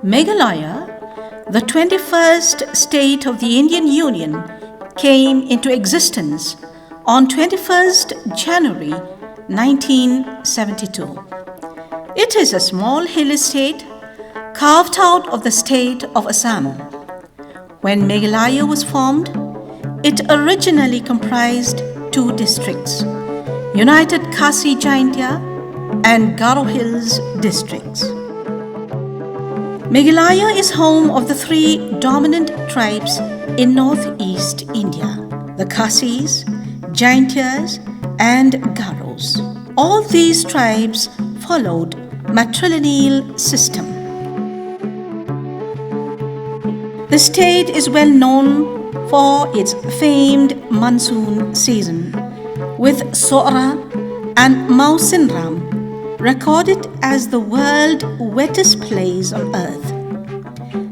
Meghalaya, the 21st state of the Indian Union, came into existence on 21st January 1972. It is a small hilly state carved out of the state of Assam. When Meghalaya was formed, it originally comprised two districts, United Khasi Jaintia and Garo Hills districts. Meghalaya is home of the three dominant tribes in northeast India, the Khasis, Jaintias and Garos. All these tribes followed matrilineal system. The state is well known for its famed monsoon season, with Sora and Mausinram recorded as the world's wettest place on earth.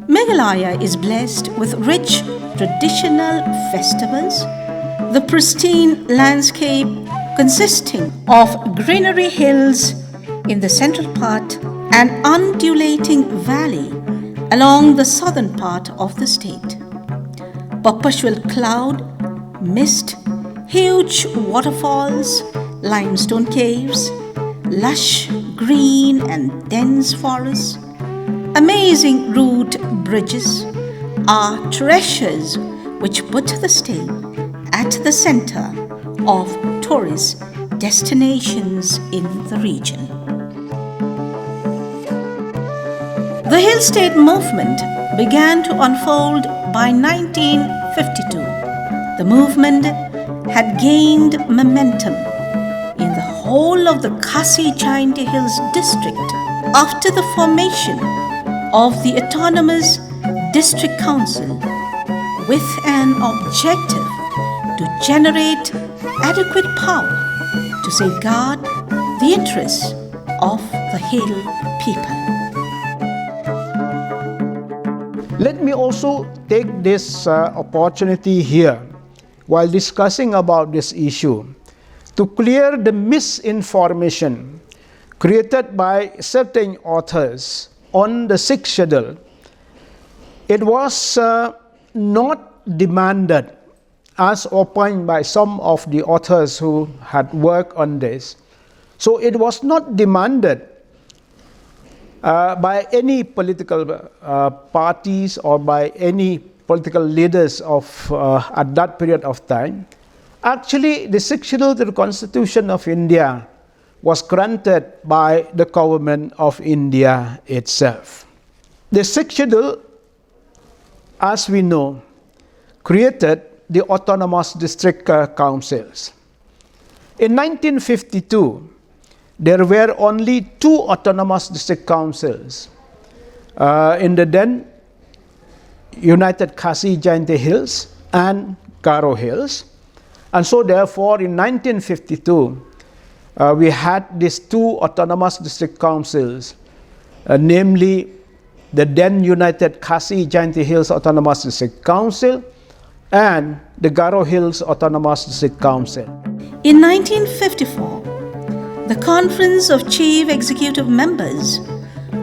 Meghalaya is blessed with rich traditional festivals, the pristine landscape consisting of greenery hills in the central part and undulating valley along the southern part of the state. Perpetual cloud, mist, huge waterfalls, limestone caves, lush green and dense forests, amazing route bridges are treasures which put the state at the center of tourist destinations in the region. The Hill State movement began to unfold by 1952. The movement had gained momentum in the whole of the Khasi Jaintia Hills district after the formation of the autonomous district council with an objective to generate adequate power to safeguard the interests of the Hill people. Let me also take this opportunity here while discussing about this issue to clear the misinformation created by certain authors on the sixth schedule. It was not demanded, as opined by some of the authors who had worked on this. So it was not demanded by any political parties or by any political leaders of at that period of time. Actually, the sixth schedule to the Constitution of India was granted by the government of India itself. The sixth schedule, as we know, created the autonomous district councils. In 1952, there were only two autonomous district councils in the then United Khasi Jaintia Hills and Garo Hills. And so therefore in 1952, we had these two autonomous district councils, namely the then United Khasi Jaintia Hills Autonomous District Council and the Garo Hills Autonomous District Council. In 1954, the Conference of Chief Executive Members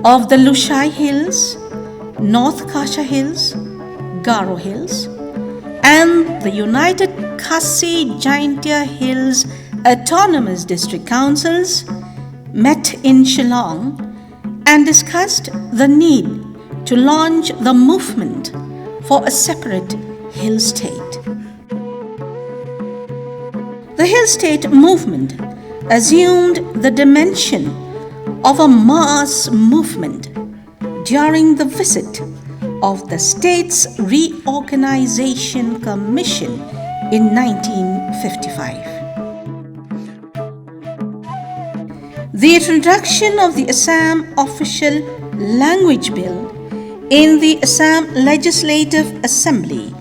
of the Lushai Hills, North Kasha Hills, Garo Hills, and the United Khasi Jaintia Hills Autonomous District Councils met in Shillong and discussed the need to launch the movement for a separate Hill State. The Hill State movement assumed the dimension of a mass movement during the visit of the state's Reorganization Commission in 1955. The introduction of the Assam Official Language Bill in the Assam Legislative Assembly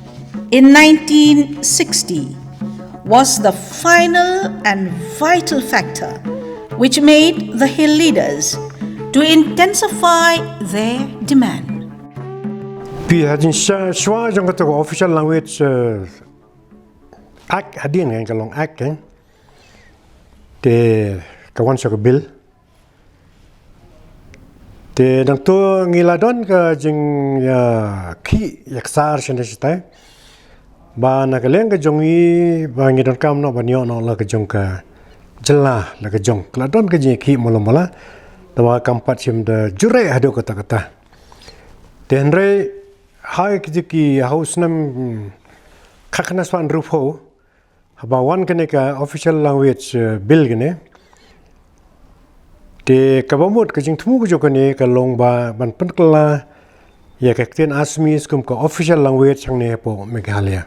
in 1960 was the final and vital factor which made the Hill leaders to intensify their demand. We had in Swahili official language act hadin kan kalong act kan te kawan sa bill Te nang tu ngiladon ka jing ya ki yaksar shene chitai. Ba na kaleng ka jongi ba ngidon kam no ba nyo no la ka jong ka jela la ka jong. Kladon ka jing ki mola tawa kampat sim da jure hado kata. Tenre hai ki haus nam kaknas wan rufo ba wan kene ka official language bill gene. Te kabamut ka jing thumu ko jokane ka long ba ban pankla ya ka ten asmis kum ka official language changne po Meghalaya.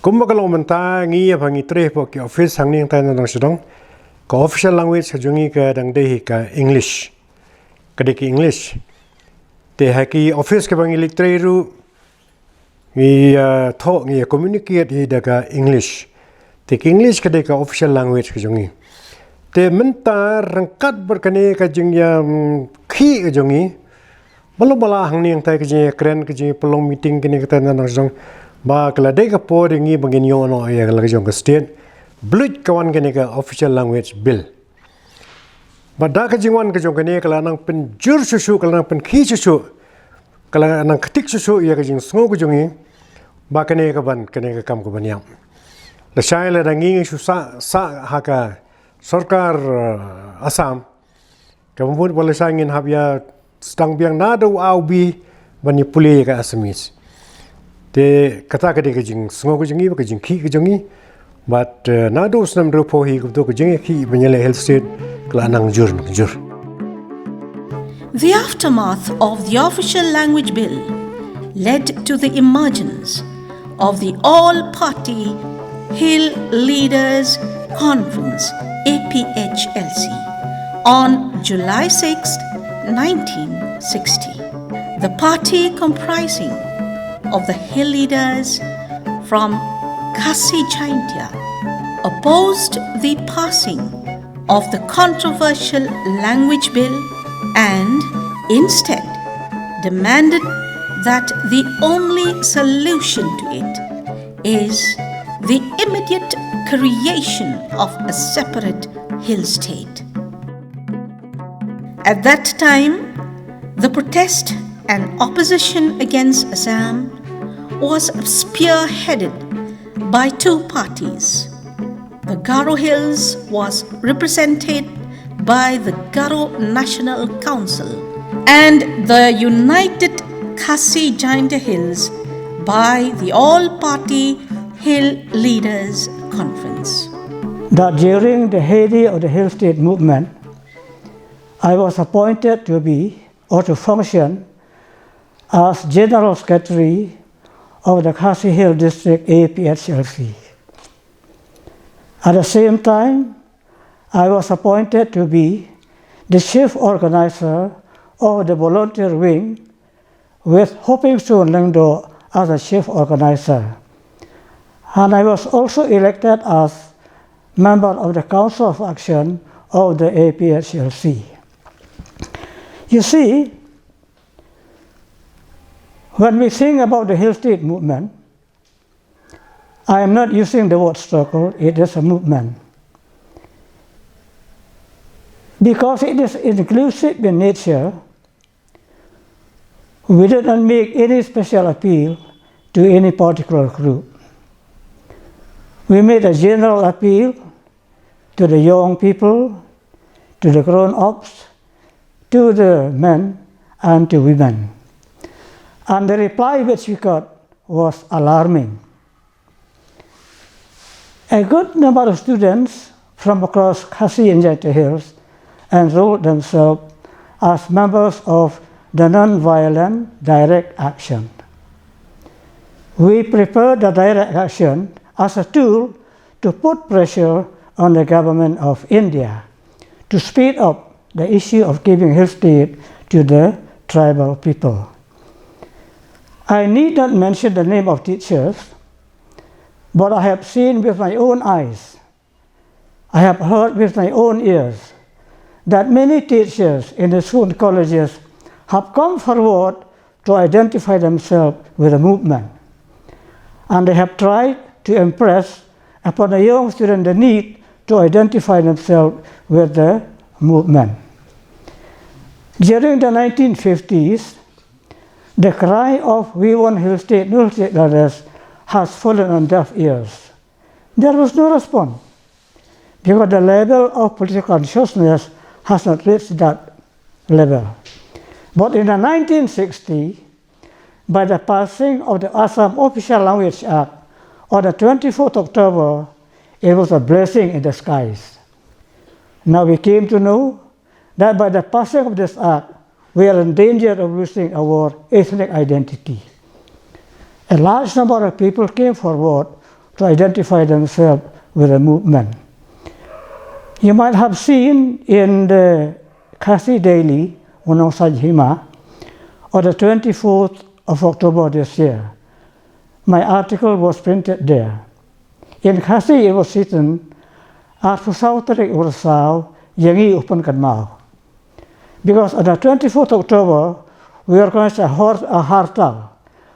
Kum ka long manta ngi ya bangi tre po ki office hangni ta na dang sidong ka official language ka jungi ka dang de ka English. Ka de ki English. Te ha ki office ka bangi litre ru ngi tho ngi communicate hi da ka English. Te ki English ka de ka official language ka jungi. Te menta rangkat berkane ka jing ya khi ka jongi bala hangni ang tai ka jing kren ka jing pelong meeting kini ka tan nang jong ba kala de ka po ringi bangin yo no ya kala jong ka state blut kawan kini ka official language bill ba da ka jing wan ka jong kani kala nang pen jur susu kala nang pen khi susu kala nang khatik susu ya ka jing sngo ka jongi ba kani ka ban kani ka kam ka ban yam la shai la rangi su sa ha ka Sarkar Assam kampun boleh sangin habya stang biang nado aubi bani puli ka Assamese te kata ka de ka jing sngo ka jingi ka jing khi ka jingi but nado snam ro po hi ko ka jingi khi banyale health state klanang jur. The aftermath of the official language bill led to the emergence of the all-party Hill Leaders Conference APHLC on July 6, 1960. The party comprising of the Hill leaders from Khasi Jaintia opposed the passing of the controversial language bill and instead demanded that the only solution to it is the immediate creation of a separate hill state. At that time, the protest and opposition against Assam was spearheaded by two parties. The Garo Hills was represented by the Garo National Council and the United Khasi Jaintia Hills by the all-party Hill Leaders Conference. That during the heyday of the Hill State movement, I was appointed to be or to function as General Secretary of the Khasi Hill District APHLC. At the same time, I was appointed to be the chief organizer of the volunteer wing with Hoping Soon Lengdo as the chief organizer. And I was also elected as member of the Council of Action of the APHLC. You see, when we think about the Hill State movement, I am not using the word struggle, it is a movement. Because it is inclusive in nature, we did not make any special appeal to any particular group. We made a general appeal to the young people, to the grown-ups, to the men and to women. And the reply which we got was alarming. A good number of students from across Khasi and Jaintia Hills enrolled themselves as members of the non-violent direct action. We prepared the direct action as a tool to put pressure on the government of India to speed up the issue of giving Hill State to the tribal people. I need not mention the name of teachers, but I have seen with my own eyes, I have heard with my own ears, that many teachers in the school colleges have come forward to identify themselves with the movement. And they have tried to impress upon the young student the need to identify themselves with the movement. During the 1950s, the cry of "We want hill state, no state" leaders has fallen on deaf ears. There was no response because the level of political consciousness has not reached that level. But in the 1960s, by the passing of the Assam Official Language Act on the 24th October, it was a blessing in the skies. Now we came to know that by the passing of this act, we are in danger of losing our ethnic identity. A large number of people came forward to identify themselves with the movement. You might have seen in the Khasi Daily, Unong Sajhima, on the 24th of October this year. My article was printed there. In Khasi, it was written, "At Pusauterik Ursau, Yangi Upan Kanmau." Because on the 24th October, we organized a hartal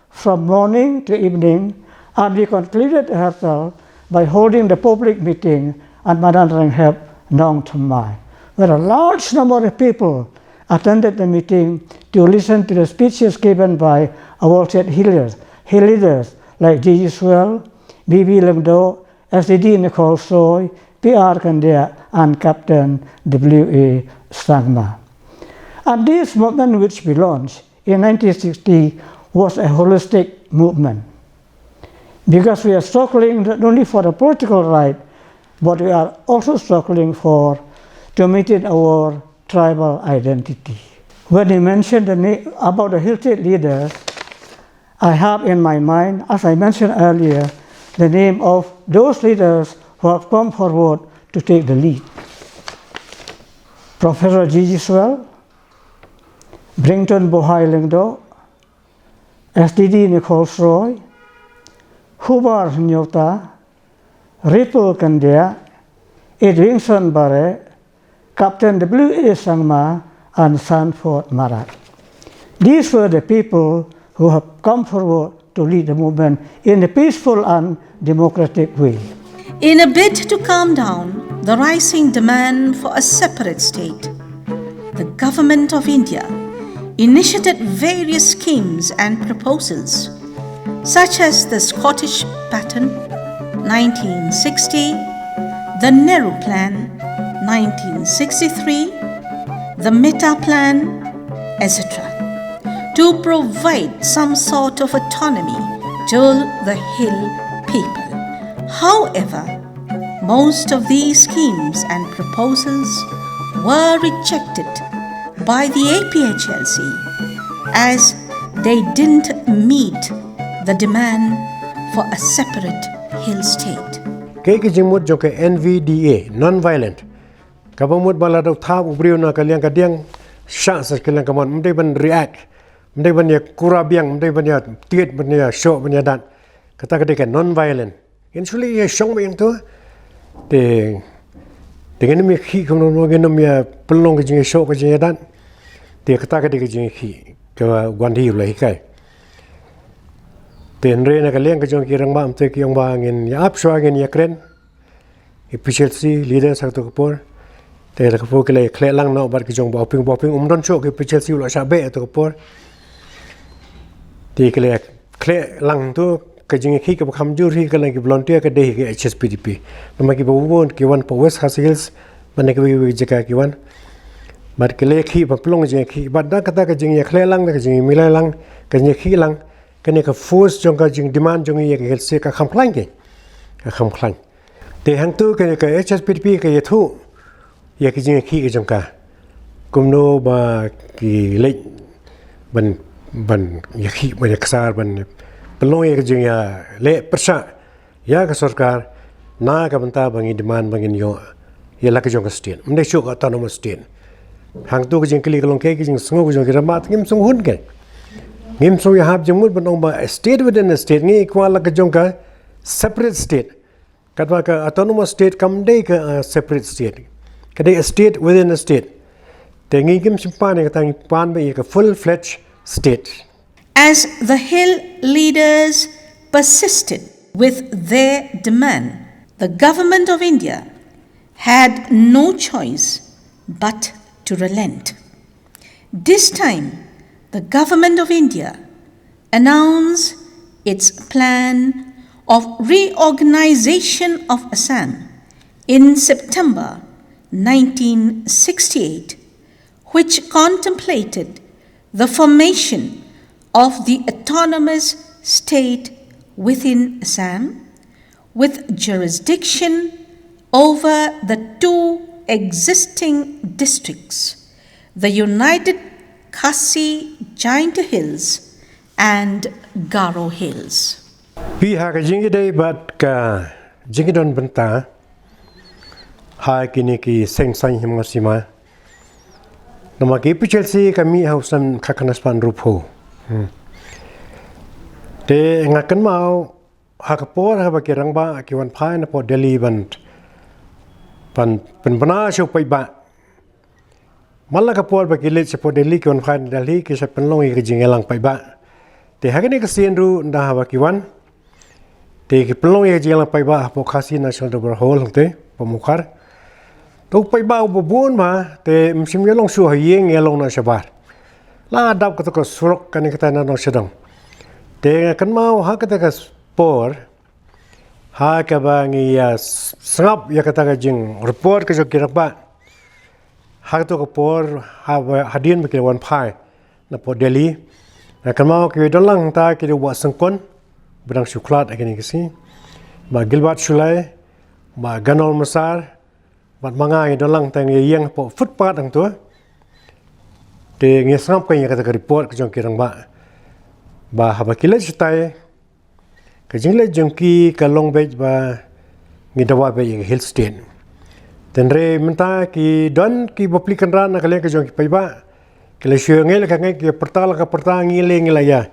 from morning to evening, and we concluded the hartal by holding the public meeting at Madanranghep, Nong Thamai, where a large number of people attended the meeting to listen to the speeches given by our state hill leaders like Gigi Swell, B.B. Lengdo, SDD Nicole Soy, P.R. Kandia, and Captain W.A. Stangma. And this movement, which we launched in 1960, was a holistic movement. Because we are struggling not only for the political right, but we are also struggling to maintain our tribal identity. When you mentioned about the Hill State leaders, I have in my mind, as I mentioned earlier, the name of those leaders who have come forward to take the lead. Professor Gigi Swell, Brington Bohai Lengdo, SDD Nicole Roy, Hubar Nyota, Ripple Kandia, Edwinson Barre, Captain W.A. Sangma, and Sanford Marat. These were the people who have come forward to lead the movement in a peaceful and democratic way. In a bid to calm down the rising demand for a separate state, the Government of India initiated various schemes and proposals, such as the Scottish Pattern, 1960, the Nehru Plan, 1963, the Metta Plan, etc., to provide some sort of autonomy to the Hill people. However, most of these schemes and proposals were rejected by the APHLC as they didn't meet the demand for a separate Hill state. Ke jimut jo ke NVDA, non-violent. Kabamut baladaw thab ubriyo na kaliang kadiang sya sa kaliang kamon mday ban react, mday ban ya kurabiang, mday ban ya tiit ban ya show ban ya dan. Kata kadika non-violent. Insuli ya syong yang tu de dengan mi khi kum no gen mi pelong ke jing show ke jing dan. De kata kadika jing khi ke gwandi ulai kai. Den re na kaliang ke jong kirang ma amte kyong ba ngin ya apswa ngin ya kren. Efficiency leader sak to kapor. Te ra kapor ke le khle lang no bar ke jong ba ping umdon cho ke efficiency ulo sa be to kapor. Te ke le khle lang tu ke jing khi ke kham jur hi ke le ke volunteer ke de ke HSPDP. Nama ki bo ke wan po West Hills ban ke wi jaka ki wan. Bar ke le khi ba plong jing khi ba da kata ke jing ya khle lang ke jing milai lang ke jing khi lang. Kani ka force jong ka jing demand jong ye ke se ka kham khlang ke ka kham khlang te hang tu ke HSPDP ke ye thu ye ke jing khi ke jong ka kum no ba ki le ban ye khi ban aksar ban pelong ye ke jing ya le persa ya ka sarkar na ka banta bangi demand bangin yo ye la ke jong ka state mde chu ka autonomous state hang tu ke jing kli kalong ke jing sungu ke jong ki ramat ngim sung hun ke ngim so ya hab jengmut banong ba state within a state ngi kwala ka jongka separate state katwa ka autonomous state kam dei ka separate state kadai a state within a state te ngi kim simpane ka tang pan ba ka full fledged state. As the Hill leaders persisted with their demand, the Government of India had no choice but to relent. This time, the government of India announced its plan of reorganization of Assam in September 1968, which contemplated the formation of the autonomous state within Assam with jurisdiction over the two existing districts, the United Khasi Giant Hills and Garo Hills. Pihak jingi day bat ka jingi don benta ha kini ki seng sang himasima nama ki pichelsi kami hausan khakanas pan rupo te ngakan mau hakapor ha bakirang ba ki wan phai na po Delhi ban bana shu pai ba malla kapor ba ki le se po Delhi ki wan phai Delhi ki se penlong ki jingelang pai ba te hagani ka sienru nda ha ba ki wan te ki pelong ye jela pai ba po khasi national double hole te pamukhar to pai ba bo bon ma te msim ye long su ha ye nge long na shabar la dab ka to ko surok kan ka ta na no shadang te kan mau ha ka ta ka spor ha ka ba ngi ya sngap ya ka ta ka jing report ka jo ki rak ba ha to ko por ha hadin ba ki wan phai na po Delhi kan mau ki dolang ta ki wa sangkon Berang syuklat akan ini ba Gilbert Sulai ba Ganol Masar bat mangai dolang tang yang po footpath ang tu te ngi sangap kan kata report ke jong kirang ba haba kila citai ke jingle jongki ka long bej ba ngi dawa be hill state tenre menta ki don ki baplikan ran kale ke jong ki pai ba kele syeng ngel ka ngai ki pertala ka pertangi le ngi ya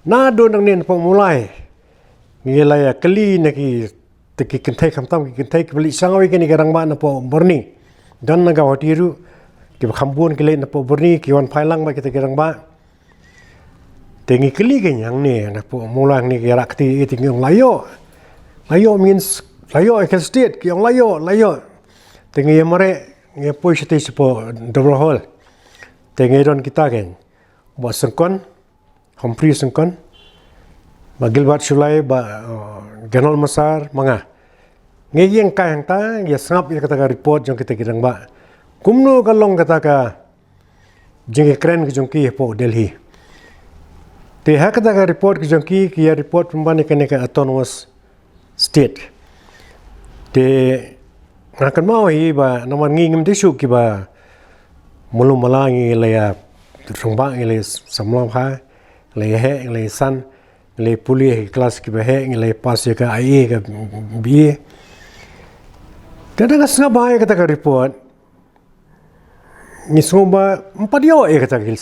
na do nang nen po mulai ngilaya kali naki teki kentai kamtam ki kentai ki beli sangawi kini garang ba na po borni dan naga hotiru ki khambun ki le na po borni ki wan phailang ba ki garang ba tengi kali ke yang ne na po mulang ni ki rakti iti ngong layo means layo ke state ki ong layo tengi mare nge po shite po double hole tengi don kita ken bo sengkon Humphrey sengkon ba Gilbert Sulai ba Ganol Masar manga ngeyeng ka hang ta ya sangap ya kata report jong kita kirang ba kumno kalong kata ka jeng kren ki jong ki po Delhi te ha kata ka report ki jong ki ya report pembani kene ka autonomous state te ngakan mau hi ba naman ngingim tisu ki ba mulum malangi laya rongba ile samlam ha le he le san le puli kelas ki bahe le pas ka ai ka bi kada kasna ba kata ka report ni somba mpadio kata hill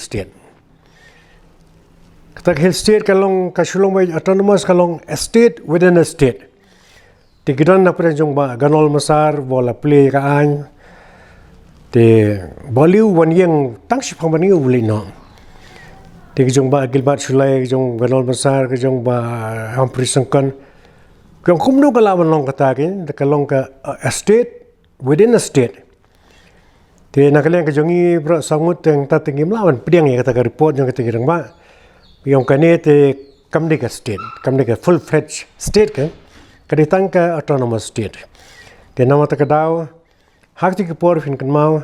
state kalong kasulong ba autonomous kalong state within a state tigidan na prejong ba Ganol Masar bola play ka an te boliu wan yang tangsi phamani uli no Di kejong ba Gilbert Sulai, kejong Ganol Masar, kejong ba Humphrey Sengkon. Kejong kumno kalawan long katakin, kalong ka estate within a state. Di nakaliang kejong i bro sangut yang tatingi melawan pediang ya kata report yang kata kirang ba. Kejong kane te kamde ka state, kamde ka full fledged state kan. Kaditang ka autonomous state. Di nama takadaw hak ti kepor fin kan mau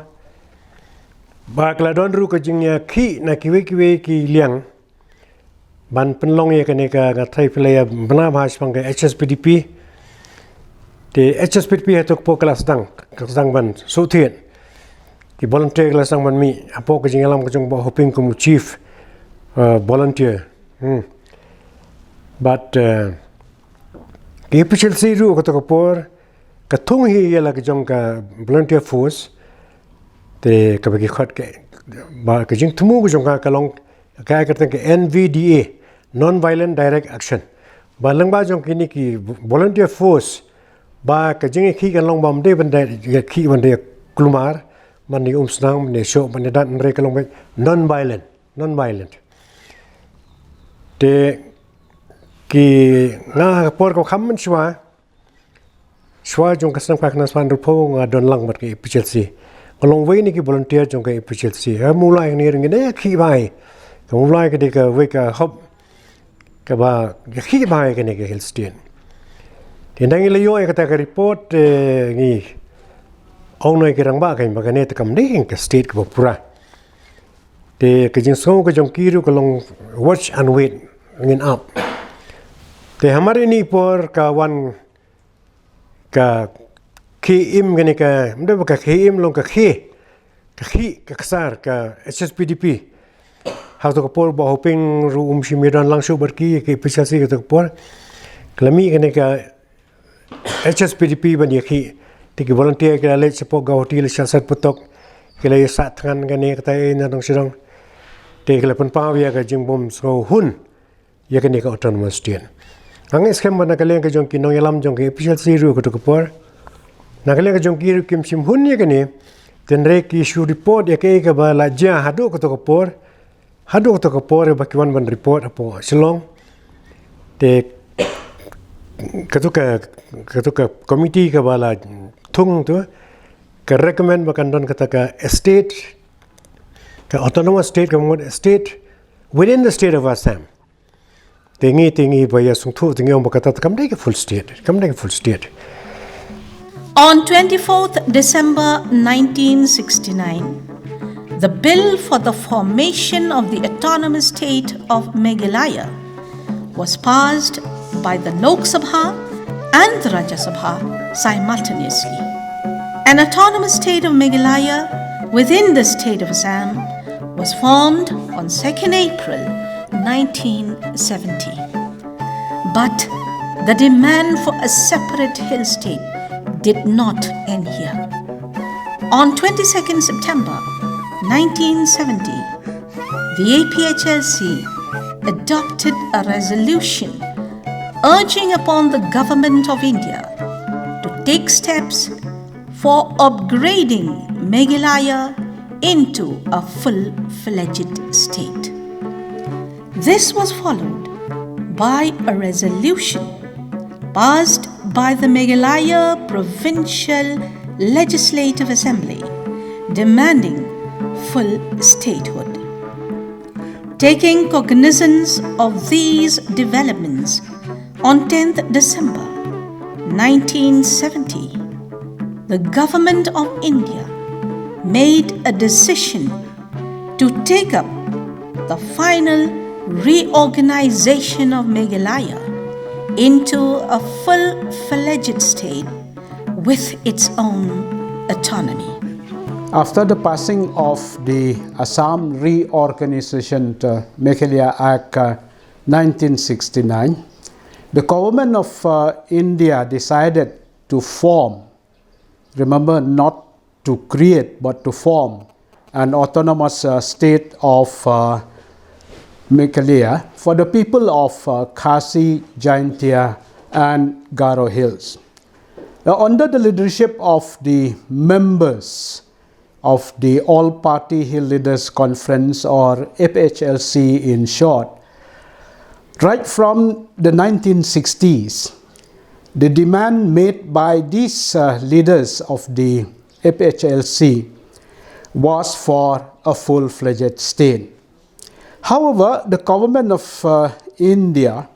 ba kladon ru ka jingnya ki na kiwe ki liang ban penlong ya kane ka thai playa bana bhas pang ka HSPDP te HSPDP hatok po kelas dang ban sutien ki volunteer kelas dang ban mi apo ka jingalam ka jong ba hoping ko chief volunteer but ki pichel siru ko to por ka thung hi ya la ka jong ka volunteer force te kabagi khot ke ba ka jing thumu ko jong ka long ka karte ke NVDA non violent direct action ba lang ba jong kini ki volunteer force ba ka jing ki kan long bam de ban de ki ban de klumar man ni snang man ne sho man dan re ka long non violent te ki nga por ko kham man shwa jong ka sam ka nas pan ru pho nga don lang mat ke pichel si ก็ลงไว้นี่คือ volunteer จงกับ PHLC มูลายนี่เรื่องนี้ขี้ใบก็มูลายก็ได้ก็เวกฮอบก็ว่าขี้ใบกันนี่ก็ health state ที่นั่งเลยย่อยก็แต่ก็ report นี่เอาหน่อยก็รังบ้ากันมากันเนี่ยแต่กำได้เห็นกับ state กับปุระแต่ก็จึงส่งก็จงคิดก็ลง watch and wait เงินอัพแต่หามาเรื่องนี้พอกับวันกับขี้อิ่มกันนี่ก็ไม่ได้บอกกับขี้อิ่มลงกับขี้กับสารกับ HSPDP หากตัวกระปอร์บอกเป็นรูมชิมิรันลังชูบัดกี้กับพิชาซีกับตัวกระปอร์กลามีกันนี่ก็ HSPDP บันยาขี้ที่กับ volunteer กันเลยเฉพาะกาวที่เลยชันสัตว์ปุตตกกันเลยสัตว์กันกันนี่ก็แต่นั่นต้องเชื่อที่กันเลยเป็นป้าวิยากับจึงบ่มสาวหุ่นยากันนี่ก็ autonomous state อันนี้สเข็มมันนักเลี้ยงกับจงกินน้องยาลำจงกับพิชาซีรู้กับตัวกระปอร์นักเลี้ยงกับจงกินคิมชิมหุ่นยากันนี่เต็นเรกอิชูรีพอร์ตยากันกับลาจ้าฮัดดูกับตัวกระปอร์ฮัดดูกับตัวกระปอร์บักวันบันรีพอร์ตapa selong te ketua komiti ke bala thung tu ke recommend bakan don kata ke state ke autonomous state ke state within the state of Assam tingi baya sung thu tingi om kata kam dai ke full state On 24th December 1969, the bill for the formation of the autonomous state of Meghalaya was passed by the Lok Sabha and the Rajya Sabha simultaneously. An autonomous state of Meghalaya within the state of Assam was formed on 2nd April 1970. But the demand for a separate hill state did not end here. On 22nd September 1970, the APHLC adopted a resolution urging upon the Government of India to take steps for upgrading Meghalaya into a full-fledged state. This was followed by a resolution passed by the Meghalaya Provincial Legislative Assembly demanding full statehood. Taking cognizance of these developments, on 10th December 1970, the Government of India made a decision to take up the final reorganization of Meghalaya into a full-fledged state with its own autonomy. After the passing of the Assam Reorganization Meghalaya Act 1969, the government of India decided to form, remember, not to create but to form an autonomous state of Meghalaya for the people of Khasi, Jaintia and Garo Hills. Under the leadership of the members of the All-Party Hill Leaders Conference, or APHLC in short, right from the 1960s, the demand made by these leaders of the APHLC was for a full-fledged state. However, the government of India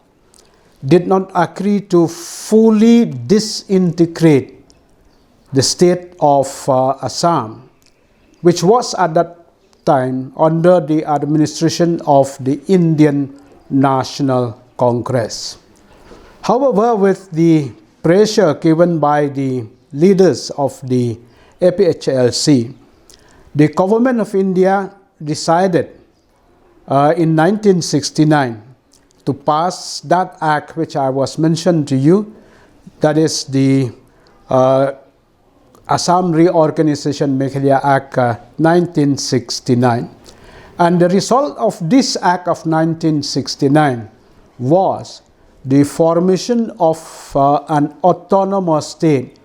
did not agree to fully disintegrate the state of Assam, which was at that time under the administration of the Indian National Congress. However, with the pressure given by the leaders of the APHLC, the government of India decided in 1969 to pass that act which I was mentioned to you, that is the Assam Reorganization Meghalaya Act 1969. And the result of this Act of 1969 was the formation of an autonomous state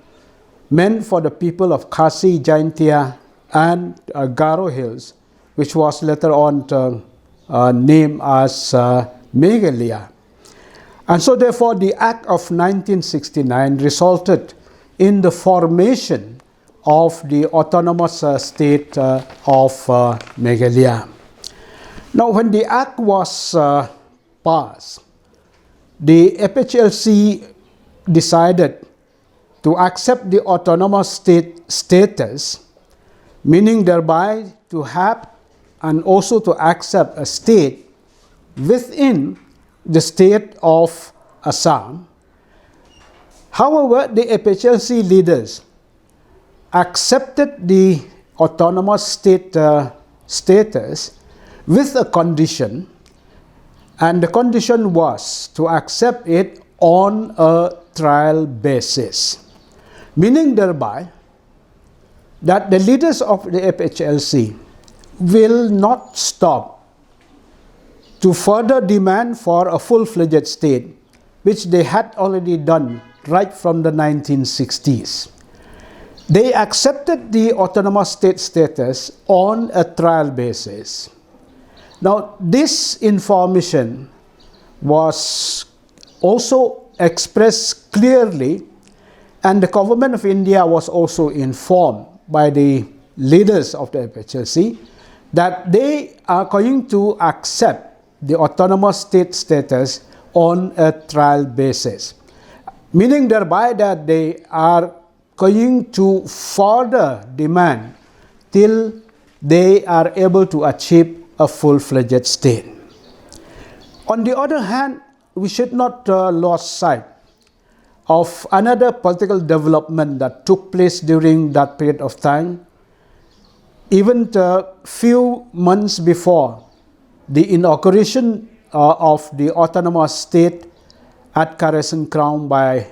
meant for the people of Khasi, Jaintia and Garo Hills, which was later on named as Meghalaya. And so therefore the Act of 1969 resulted in the formation of the autonomous state of Meghalaya. Now, when the act was passed, the FHLC decided to accept the autonomous state status, meaning thereby to have and also to accept a state within the state of Assam. However, the FHLC leaders accepted the autonomous state status with a condition, and the condition was to accept it on a trial basis, meaning thereby that the leaders of the FHLC will not stop to further demand for a full-fledged state, which they had already done right from the 1960s. They accepted the autonomous state status on a trial basis. Now, this information was also expressed clearly, and the government of India was also informed by the leaders of the FHLC that they are going to accept the autonomous state status on a trial basis, meaning thereby that they are going to further demand till they are able to achieve a full-fledged state. On the other hand, we should not lose sight of another political development that took place during that period of time. Even a few months before the inauguration of the autonomous state at Crescent Crown by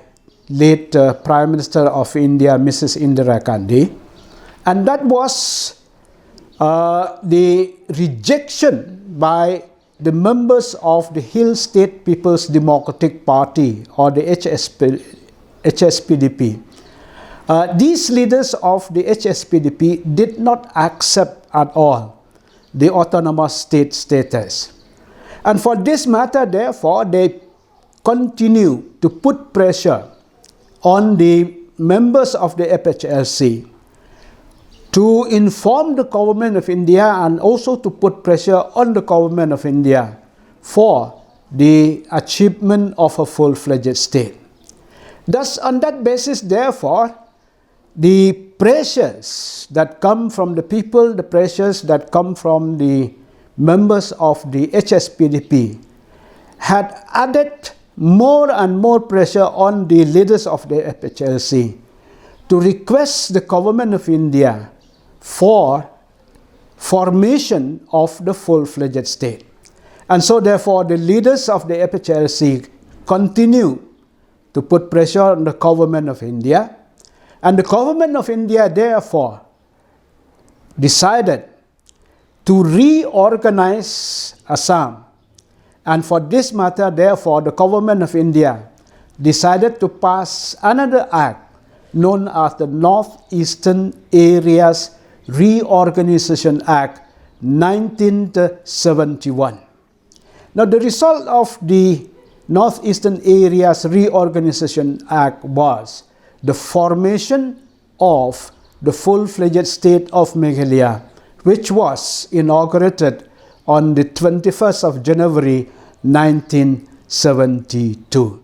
late Prime Minister of India, Mrs. Indira Gandhi, and that was the rejection by the members of the Hill State People's Democratic Party, or the HSPDP. These leaders of the HSPDP did not accept at all the autonomous state status. And for this matter, therefore, they continue to put pressure on the members of the FHLC to inform the government of India and also to put pressure on the government of India for the achievement of a full-fledged state. Thus, on that basis, therefore, the pressures that come from the people, the pressures that come from the members of the HSPDP had added more and more pressure on the leaders of the FHLC to request the government of India for formation of the full-fledged state. And so therefore the leaders of the FHLC continue to put pressure on the government of India, and the government of India therefore decided to reorganize Assam. And for this matter, therefore, the government of India decided to pass another act known as the Northeastern Areas Reorganization Act 1971. Now, the result of the Northeastern Areas Reorganization Act was the formation of the full-fledged state of Meghalaya, which was inaugurated on the 21st of January 1972.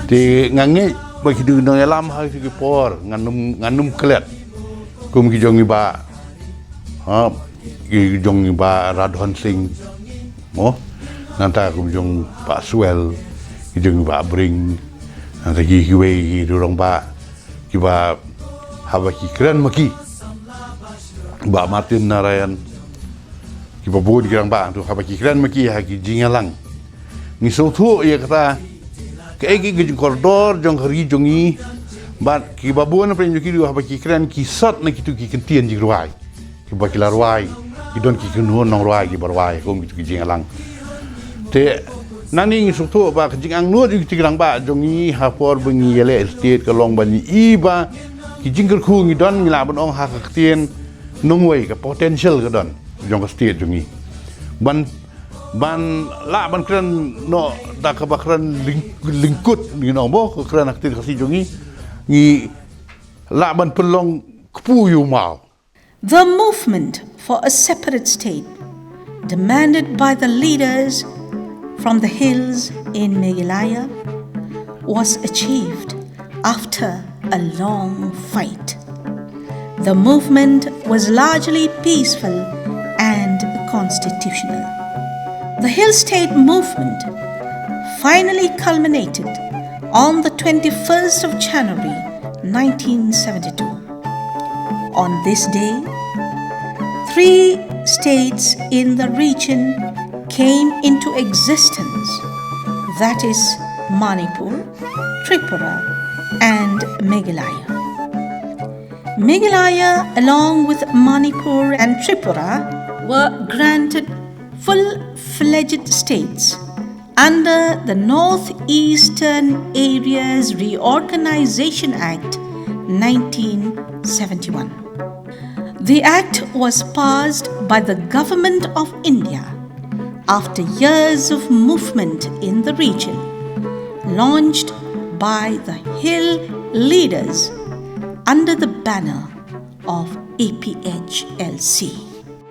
Di ngangi bagi du nang alam hari segi por nganum kelet kum ki jong iba ki jong iba Radhon Singh mo nanta kum jong Pak Swell ki jong iba Bring nanta ki kiwe ki durong ba ki ba haba ki keren maki ba Martin Narayan ki ba bod kirang ba tu haba ki keren maki ha ki jingalang ni so thu ye kata Kayak gini koridor jong hari jongi But ki babuan na prenyo ki dua ba ki kran ki sot na ki tu ki kentien ji ruai. Ki ba ki la ruai, ki don ki kunhon nong ruai ki barwai kom ki tu ki jing alang. Te nani ngi sukto ba jing ang nuot ki tigrang ba jongi ha por bungi yele estate ka long ban i ba ki jing ku ngi don ngi la ban ong ha ka tien nongwei ka potential ka don jong ka state jongi. Ban la ban kran no da ka bakran lingkut ni no bo ka kran aktir ka si jongi ni la ban pelong kpu yu mau. The movement for a separate state, demanded by the leaders from the hills in Meghalaya, was achieved after a long fight. The movement was largely peaceful and constitutional. The Hill State movement finally culminated on the 21st of January 1972. On this day, 3 states in the region came into existence, that is Manipur, Tripura and Meghalaya. Meghalaya, along with Manipur and Tripura, were granted full-fledged states under the Northeastern Areas Reorganization Act 1971. The act was passed by the Government of India after years of movement in the region, launched by the Hill leaders under the banner of APHLC.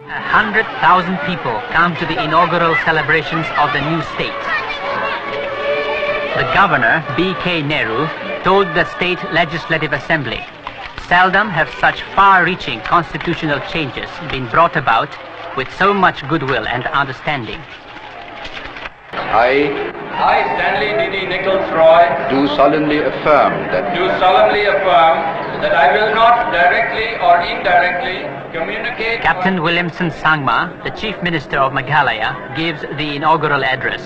100,000 people come to the inaugural celebrations of the new state. The governor, B.K. Nehru, told the State Legislative Assembly, "Seldom have such far-reaching constitutional changes been brought about with so much goodwill and understanding." I, Stanley D.D. Nichols Roy, do solemnly affirm that I will not directly or indirectly communicate. Captain Williamson Sangma, the Chief Minister of Meghalaya, gives the inaugural address.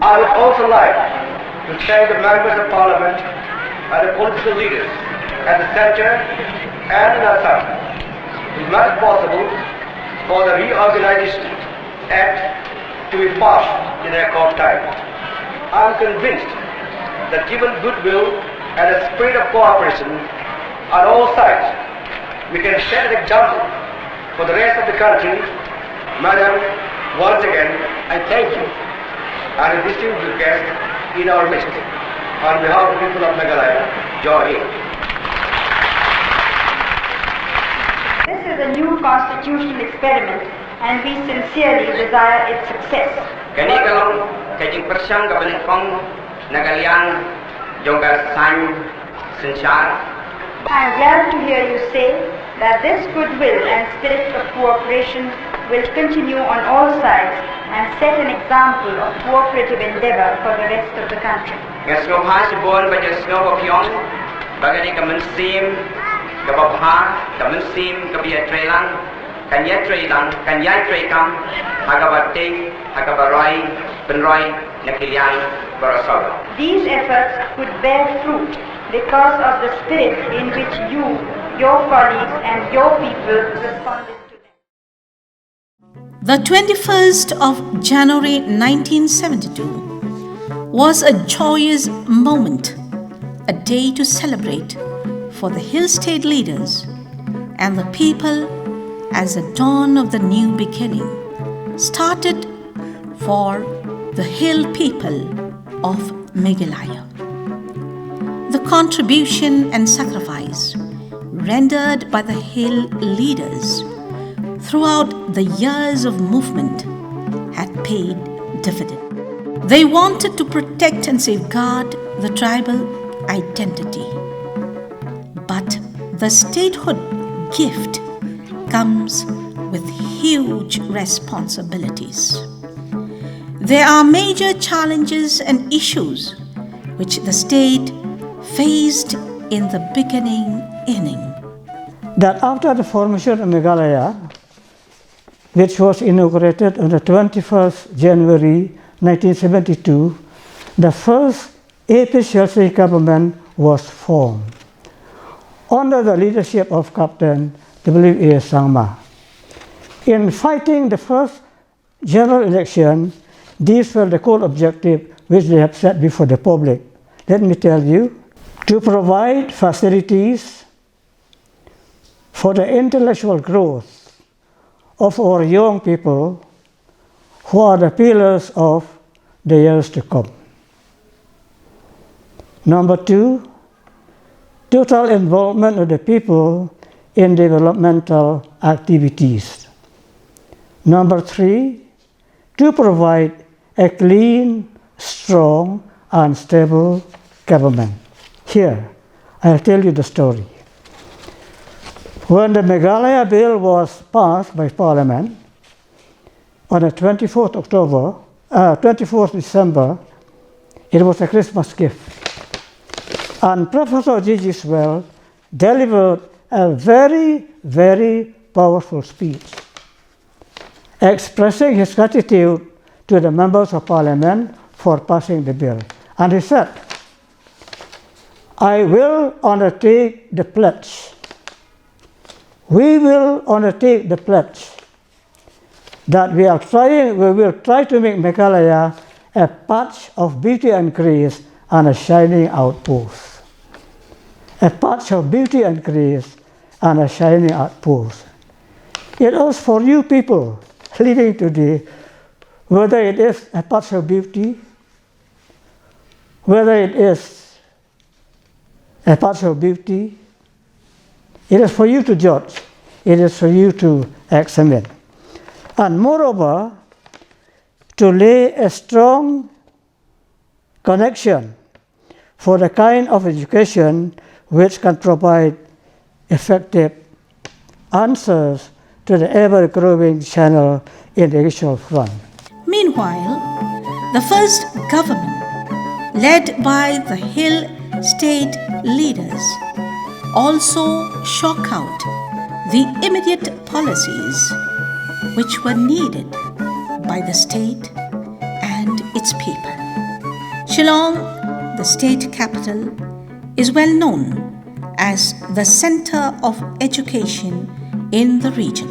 I would also like to thank the members of Parliament and the political leaders at the centre and in Assam who made it possible for the Reorganization Act to be passed in record time. I am convinced that given goodwill and a spirit of cooperation on all sides, we can set an example for the rest of the country. Madam, once again, I thank you and a distinguished guest in our midst. On behalf of the people of Meghalaya, Joy. This is a new constitutional experiment and we sincerely desire its success. Kani kalong kajing persyang kapanikong nagaliang jonggar sang sensyar. I am glad to hear you say that this goodwill and spirit of cooperation will continue on all sides and set an example of cooperative endeavor for the rest of the country. Ngasno ha sibon ba jasno opyong bagani kamansim kababha kamansim kabiya trelang kanya trelang kanya trekam hagabate hagabarai benroi nakilian barasol. These efforts could bear fruit because of the spirit in which you, your colleagues and your people responded to them. The 21st of January 1972 was a joyous moment, a day to celebrate for the Hill State leaders and the people as the dawn of the new beginning started for the Hill people of Meghalaya. The contribution and sacrifice rendered by the Hill leaders throughout the years of movement had paid dividend. They wanted to protect and safeguard the tribal identity. But the statehood gift comes with huge responsibilities. There are major challenges and issues which the state faced in the beginning inning. That after the formation of Meghalaya, which was inaugurated on the 21st January 1972, the first APHLC government was formed under the leadership of Captain W.A. Sangma. In fighting the first general election, these were the core objectives which they have set before the public. Let me tell you, to provide facilities for the intellectual growth of our young people who are the pillars of the years to come. Number 2, total involvement of the people in developmental activities. Number 3, to provide a clean, strong, and stable government. Here, I'll tell you the story. When the Meghalaya bill was passed by Parliament on the 24th December, it was a Christmas gift. And Professor G.G. Swell delivered a very, very powerful speech expressing his gratitude to the members of Parliament for passing the bill. And he said, I will undertake the pledge. We will undertake the pledge that we will try to make Meghalaya a patch of beauty and grace and a shining outpost. A patch of beauty and grace and a shining outpost. It is for you people living today, whether it is a patch of beauty, whether it is a patch of beauty, it is for you to judge. It is for you to examine. And moreover, to lay a strong connection for the kind of education which can provide effective answers to the ever-growing channel in the educational front. Meanwhile, the first government, led by the Hill state leaders, also shook out the immediate policies which were needed by the state and its people. Shillong, the state capital, is well known as the center of education in the region.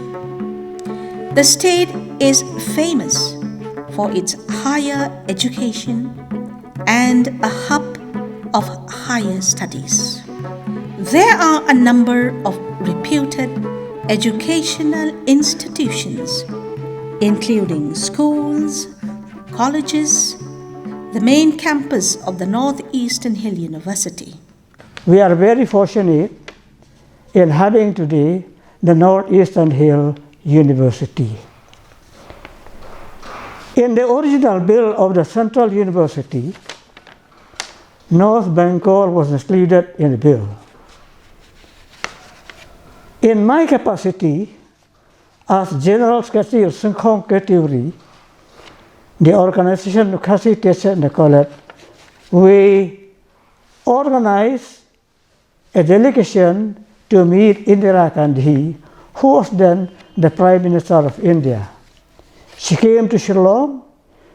The state is famous for its higher education and a hub of higher studies. There are a number of reputed educational institutions, including schools, colleges, the main campus of the Northeastern Hill University. We are very fortunate in having today the Northeastern Hill University. In the original bill of the Central University, North Bengal was included in the bill. In my capacity as General Secretary of Sengkong Category, the organization of Khasi Teacher in the college, we organized a delegation to meet Indira Gandhi, who was then the Prime Minister of India. She came to Shillong,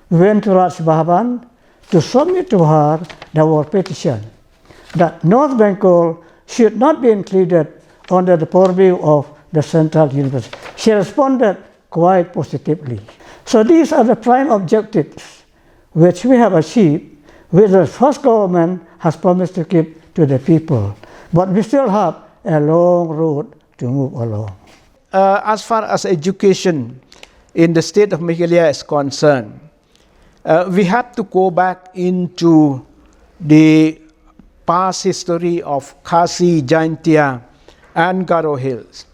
went to Raj Bhavan to submit to her our petition that North Bengal should not be included under the purview of the Central University. She responded quite positively. So these are the prime objectives which we have achieved, which the first government has promised to give to the people. But we still have a long road to move along. As far as education in the state of Meghalaya is concerned, we have to go back into the past history of Khasi, Jaintia, and Garo Hills.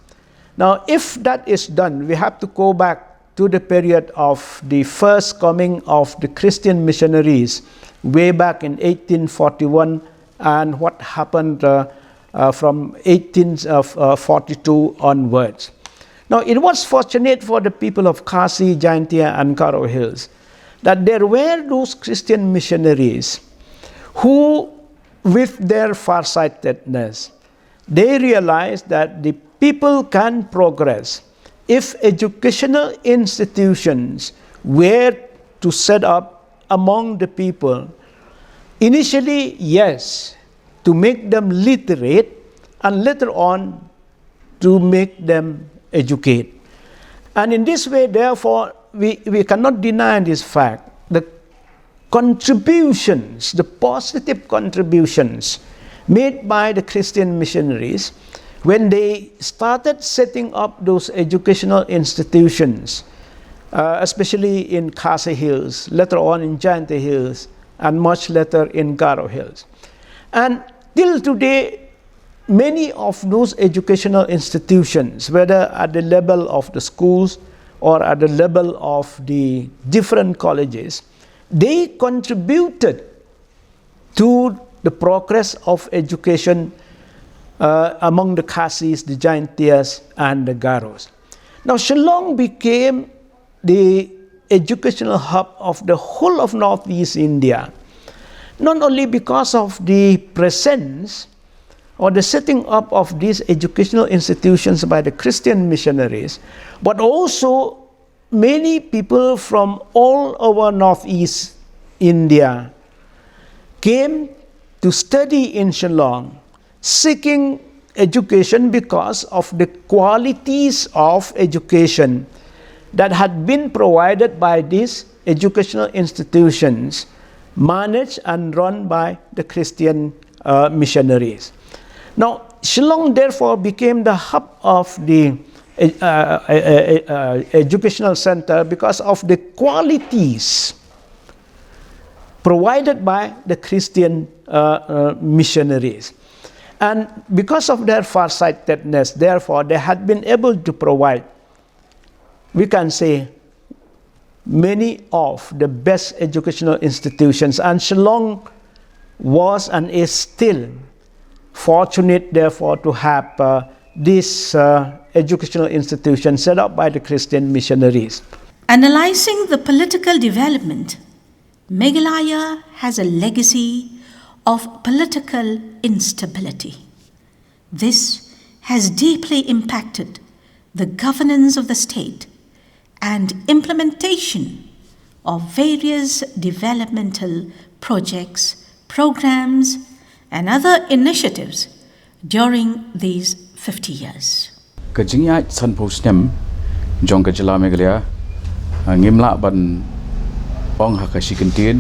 Now, if that is done, we have to go back to the period of the first coming of the Christian missionaries way back in 1841 and what happened from 1842 onwards. Now, it was fortunate for the people of Khasi, Jaintia, and Garo Hills that there were those Christian missionaries who, with their farsightedness, they realized that the people can progress if educational institutions were to set up among the people. Initially, yes, to make them literate, and later on to make them educate. And in this way, therefore, we cannot deny this fact. The contributions, the positive contributions made by the Christian missionaries when they started setting up those educational institutions, especially in Khasi Hills, later on in Jaintia Hills, and much later in Garo Hills. And till today, many of those educational institutions, whether at the level of the schools or at the level of the different colleges, they contributed to the progress of education among the Khasis, the Jaintias, and the Garos. Now, Shillong became the educational hub of the whole of Northeast India, not only because of the presence or the setting up of these educational institutions by the Christian missionaries, but also many people from all over Northeast India came to study in Shillong, seeking education because of the qualities of education that had been provided by these educational institutions managed and run by the Christian missionaries. Now, Shillong therefore became the hub of the educational center because of the qualities provided by the Christian missionaries. And because of their farsightedness, therefore, they had been able to provide, we can say, many of the best educational institutions. And Shillong was and is still fortunate, therefore, to have this educational institution set up by the Christian missionaries. Analyzing the political development, Meghalaya has a legacy of political instability. This has deeply impacted the governance of the state and implementation of various developmental projects, programs, and other initiatives during these 50 years. Kajingyat san posnem jong kajala Meghalaya ngimla ban ong hakashikentin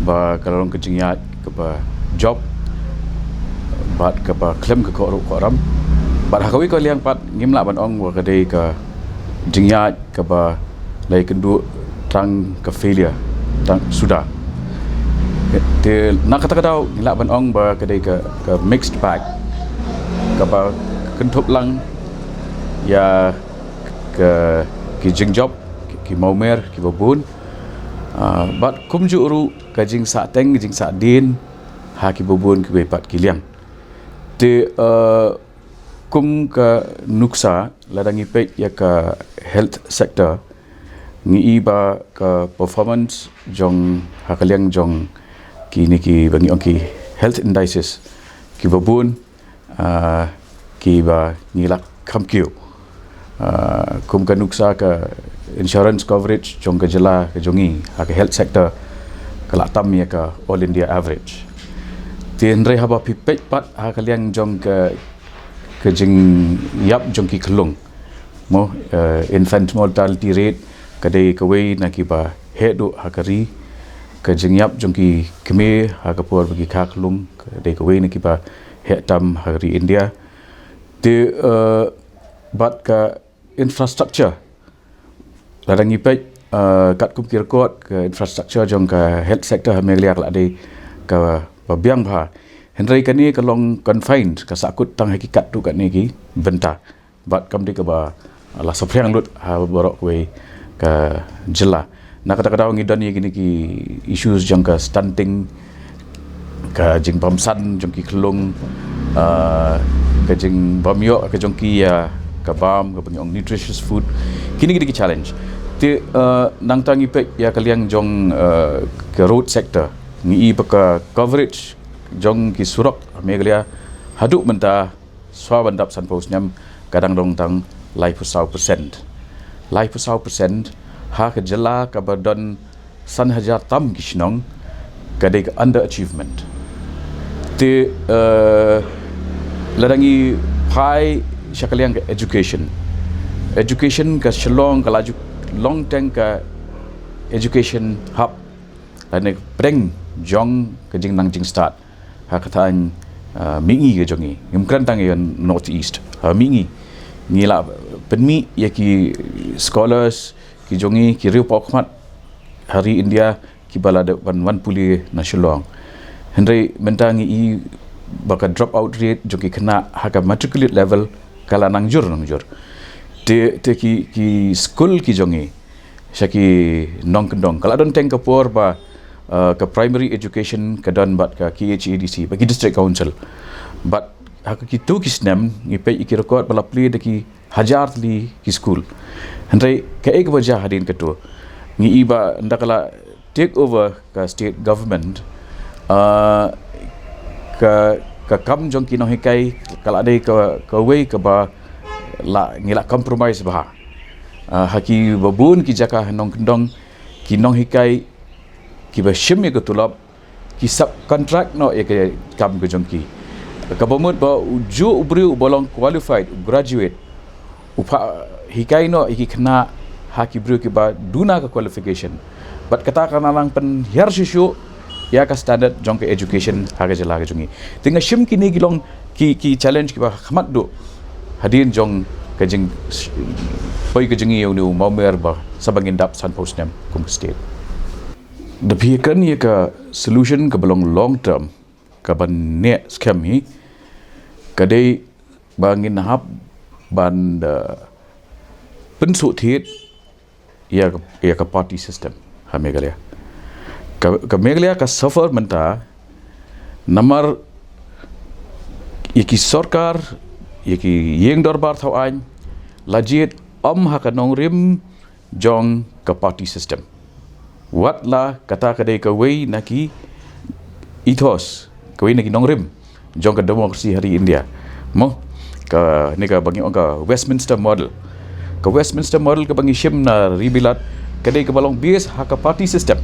ba kalong kajingyat ke ba job bat ke ba klem ke ko ram bat hakawi ko liang pat ngimla ban ong wa kadai ke jingyat ke ba lai kendu tang ke failure tang sudah te nak kata kata ngila ban ong ba kadai ke mixed bag ke ba kentup lang ya ke jing job ki maumer ki babun bat kum ju uru ka jing sa teng jing sa din ha ki babun ki pat ki liang te kum ka nuksa ladangi pe ya ka health sector ngi ba ka performance jong ha ka liang jong ki ni ki bangi ong ki health indices ki babun ki ba ngilak kamkiu kum ka nuksa ka insurance coverage jong ka jela ka jongi ha ka health sector ka latam ya ka all India average tien re haba pipet pat ha ka liang jong ka jing yap jong ki klung mo infant mortality rate ka dei ka wei na ki ba hedu ha ka ri ka jing yap jong ki kme ha ka por bagi ka klung ka dei ka wei na ki ba he tam ha ri India te bat ka infrastructure ladangi pe kat kum kirkot ke infrastructure jong ka health sector ha Meghalaya la dei ka babiang bha henry kani ka long confined ka sakut tang hakikat tu kat ni ki benta bat kam di ka ba la sopriang lut ha borok we ka jela na kata kata ngi dan ni gini ki issues jong ka stunting ka jing bamsan jong ki klung ka jing bamyo ka jong ki ya ka bam ka pengong nutritious food kini ki challenge ti nang tangi pe ya kaliang jong ke road sector ngi ka coverage jong ki surok Meghalaya haduk menta swa bandap san pos nyam kadang dong tang lai pusau percent ha ka jela ka badon san hajar tam kishnong ka de underachievement te ladangi pai syakaliang ke education ka shalong ka laju long term ka education hub lane preng jong ka jing nang jing start ha kataan mingi ke jongi ngimkran tang yon north east mingi ngila penmi ya ki scholars ki jongi ki riu pokmat hari India ki balada wan puli na shalong Henry mentangi i baka drop out rate joki kena haka matriculate level kala nangjur te ki school ki jongi syaki nong kendong kala don teng kapur ba ka primary education ka don bat ka KHADC bagi district council but haka ki tu ki snem ngi pe ki record bala play de ki hajar li ki school Henry ka ek wajah hadin ketu ngi iba ndakala take over ka state government ka kam jong kino hikai kala dei ka way ka ba la ngila compromise ba haki babun ki jaka nong kendong ki nong hikai ki ba shim ke tulab ki sub contract no e ke kam ke jong ki ka bomut ba uju ubriu bolong qualified graduate upa hikai no iki kena haki bru ki ba duna ka qualification but kata kana lang pen her shishu ya ka standard jong ke education haga jala ga jungi tinga shim kini gilong ki challenge ki ba khamat do hadin jong ka jing poi ka jungi eu mau mer ba sabangin dap san post nem kum state the pikan ye ka solution ka belong long term ka ban ne scam hi ka dei bangin hap ban pensu thit ya ka party system ha Meghalaya ka Meghalaya ka suffer menta namar iki sarkar iki yeng dorbar thau an lajit haka nongrim jong ka party system wat la kata kadai ka wei naki ethos ka wei naki nongrim jong ka demokrasi hari India mo ka ni ka bangi ka Westminster model ka bangi shim na ribilat kadai ka balong bias haka party system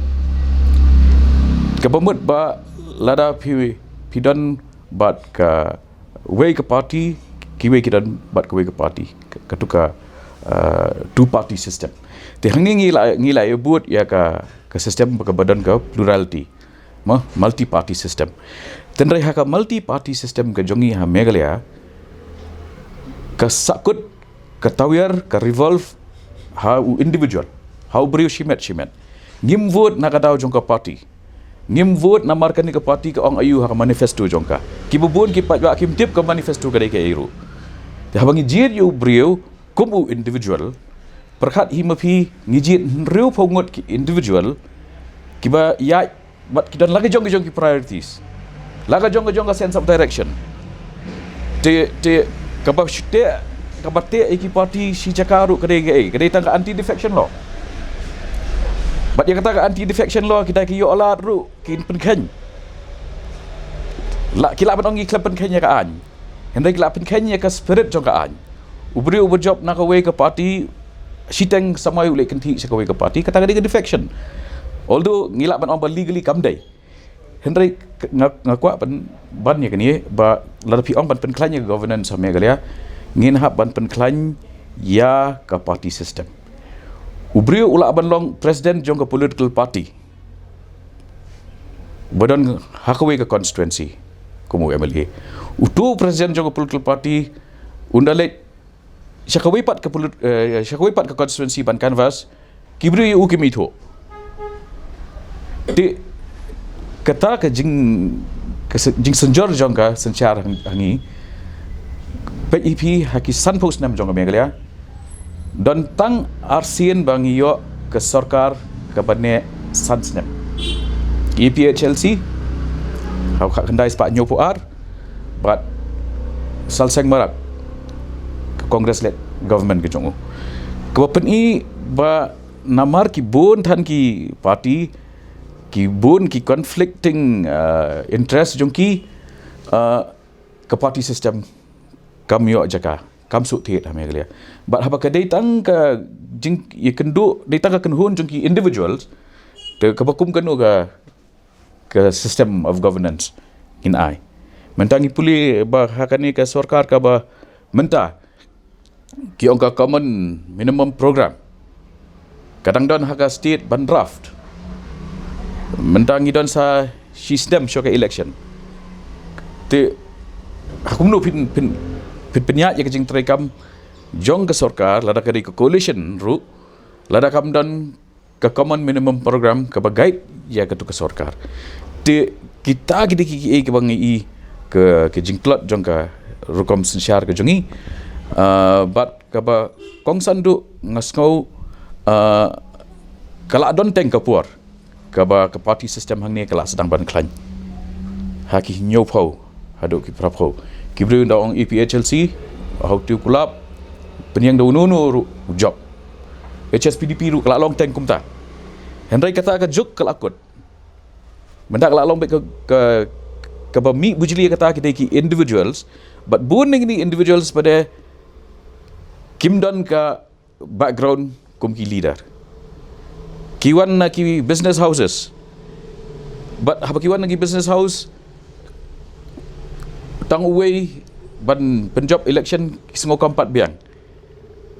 kabamut ba lada pidan bat ka way ka party ki way kidan bat ka way ka party katuka two party system te hangi ngila ya buat ya ka system ka badan ka plurality multi party system tenrai haka multi party system ka jongi ha Meghalaya ka sakut ka tawir ka revolve ha individual ha brio shimet ngim vote nakadaw jong ka party ngim vote namarkan ni ke parti ke ong ayu hak manifesto jongka ki bubun ki pat kim tip ke manifesto ke ke iru te habangi jid yu brio kumu individual perkhat himapi ngijit riu pongot ki individual ki ba ya bat ki don lagi jong ki priorities laga jong ka sense of direction te kabab shite kabate ki parti si cakaru ke tang anti defection law But yang kata anti-defection law kita ki yo alat ru kin penken. La kila penongi klub penken ya ka an. Hendai kila penken ya ka spirit jong ka an. Ubri job nak away ke party siteng samai ule kenti sa away ke party kata ka defection. Although ngila ban on legally kamdai. Hendai ngakwa ban ya kini ba larapi on ban penklan ya governance sa Meghalaya ngin hab ban penklan ya ka party system. Ubri ula banlong presiden jong ke political party. Badan hakwe ke constituency kumu MLA. Utu presiden jong ke political party undalet syakwe pat ke constituency ban canvas kibri u kimito. Di kata ke jing senjor jong ka sencar hangi PEP haki sunpost nam jong ke Meghalaya dan tang arsian bangi yo ke sarkar ke bane sansnem EPHLC hau kak kendai sepak nyopo ar but salseng marak ke congress led government ke jongo kebapen i ba namar ki bon than ki party ki bon ki conflicting interest jong ki ke party system kam yo jaka kam su thiet ha Meghalaya but haba ka dei tang ka jing ye kendu dei tang ka kenhun jong ki individuals te ka bakum kanu ka system of governance in ai mentangi puli ba hakani ke sarkar ka ba menta ki ongka common minimum program kadang don haka state ban draft mentangi don sa sistem shoka election te aku menu pin penyat ya kejing terekam jong ke sarkar lada ke coalition ru lada kam don ke common minimum program ke guide ya ke tu ke sarkar te kita ki ke bangi ke jingklot jong ka rukom sensyar ke jongi but ka ba kongsan du ngasngau kala don teng ka puar ka ba ke party system hang ni kala sedang ban klan haki nyopau haduk ki prapau ki bru ndong EPHLC hau tu kulap penyang do nono job HSPDP ru kala long teng kumta Henry kata ka juk kala akut mendak kala long ke mi bujili kata kita ki individuals but bun ni individuals pada kimdon ka background kum ki leader kiwan na ki business houses but haba kiwan na ki business house tang away ban penjob election kisngo kampat biang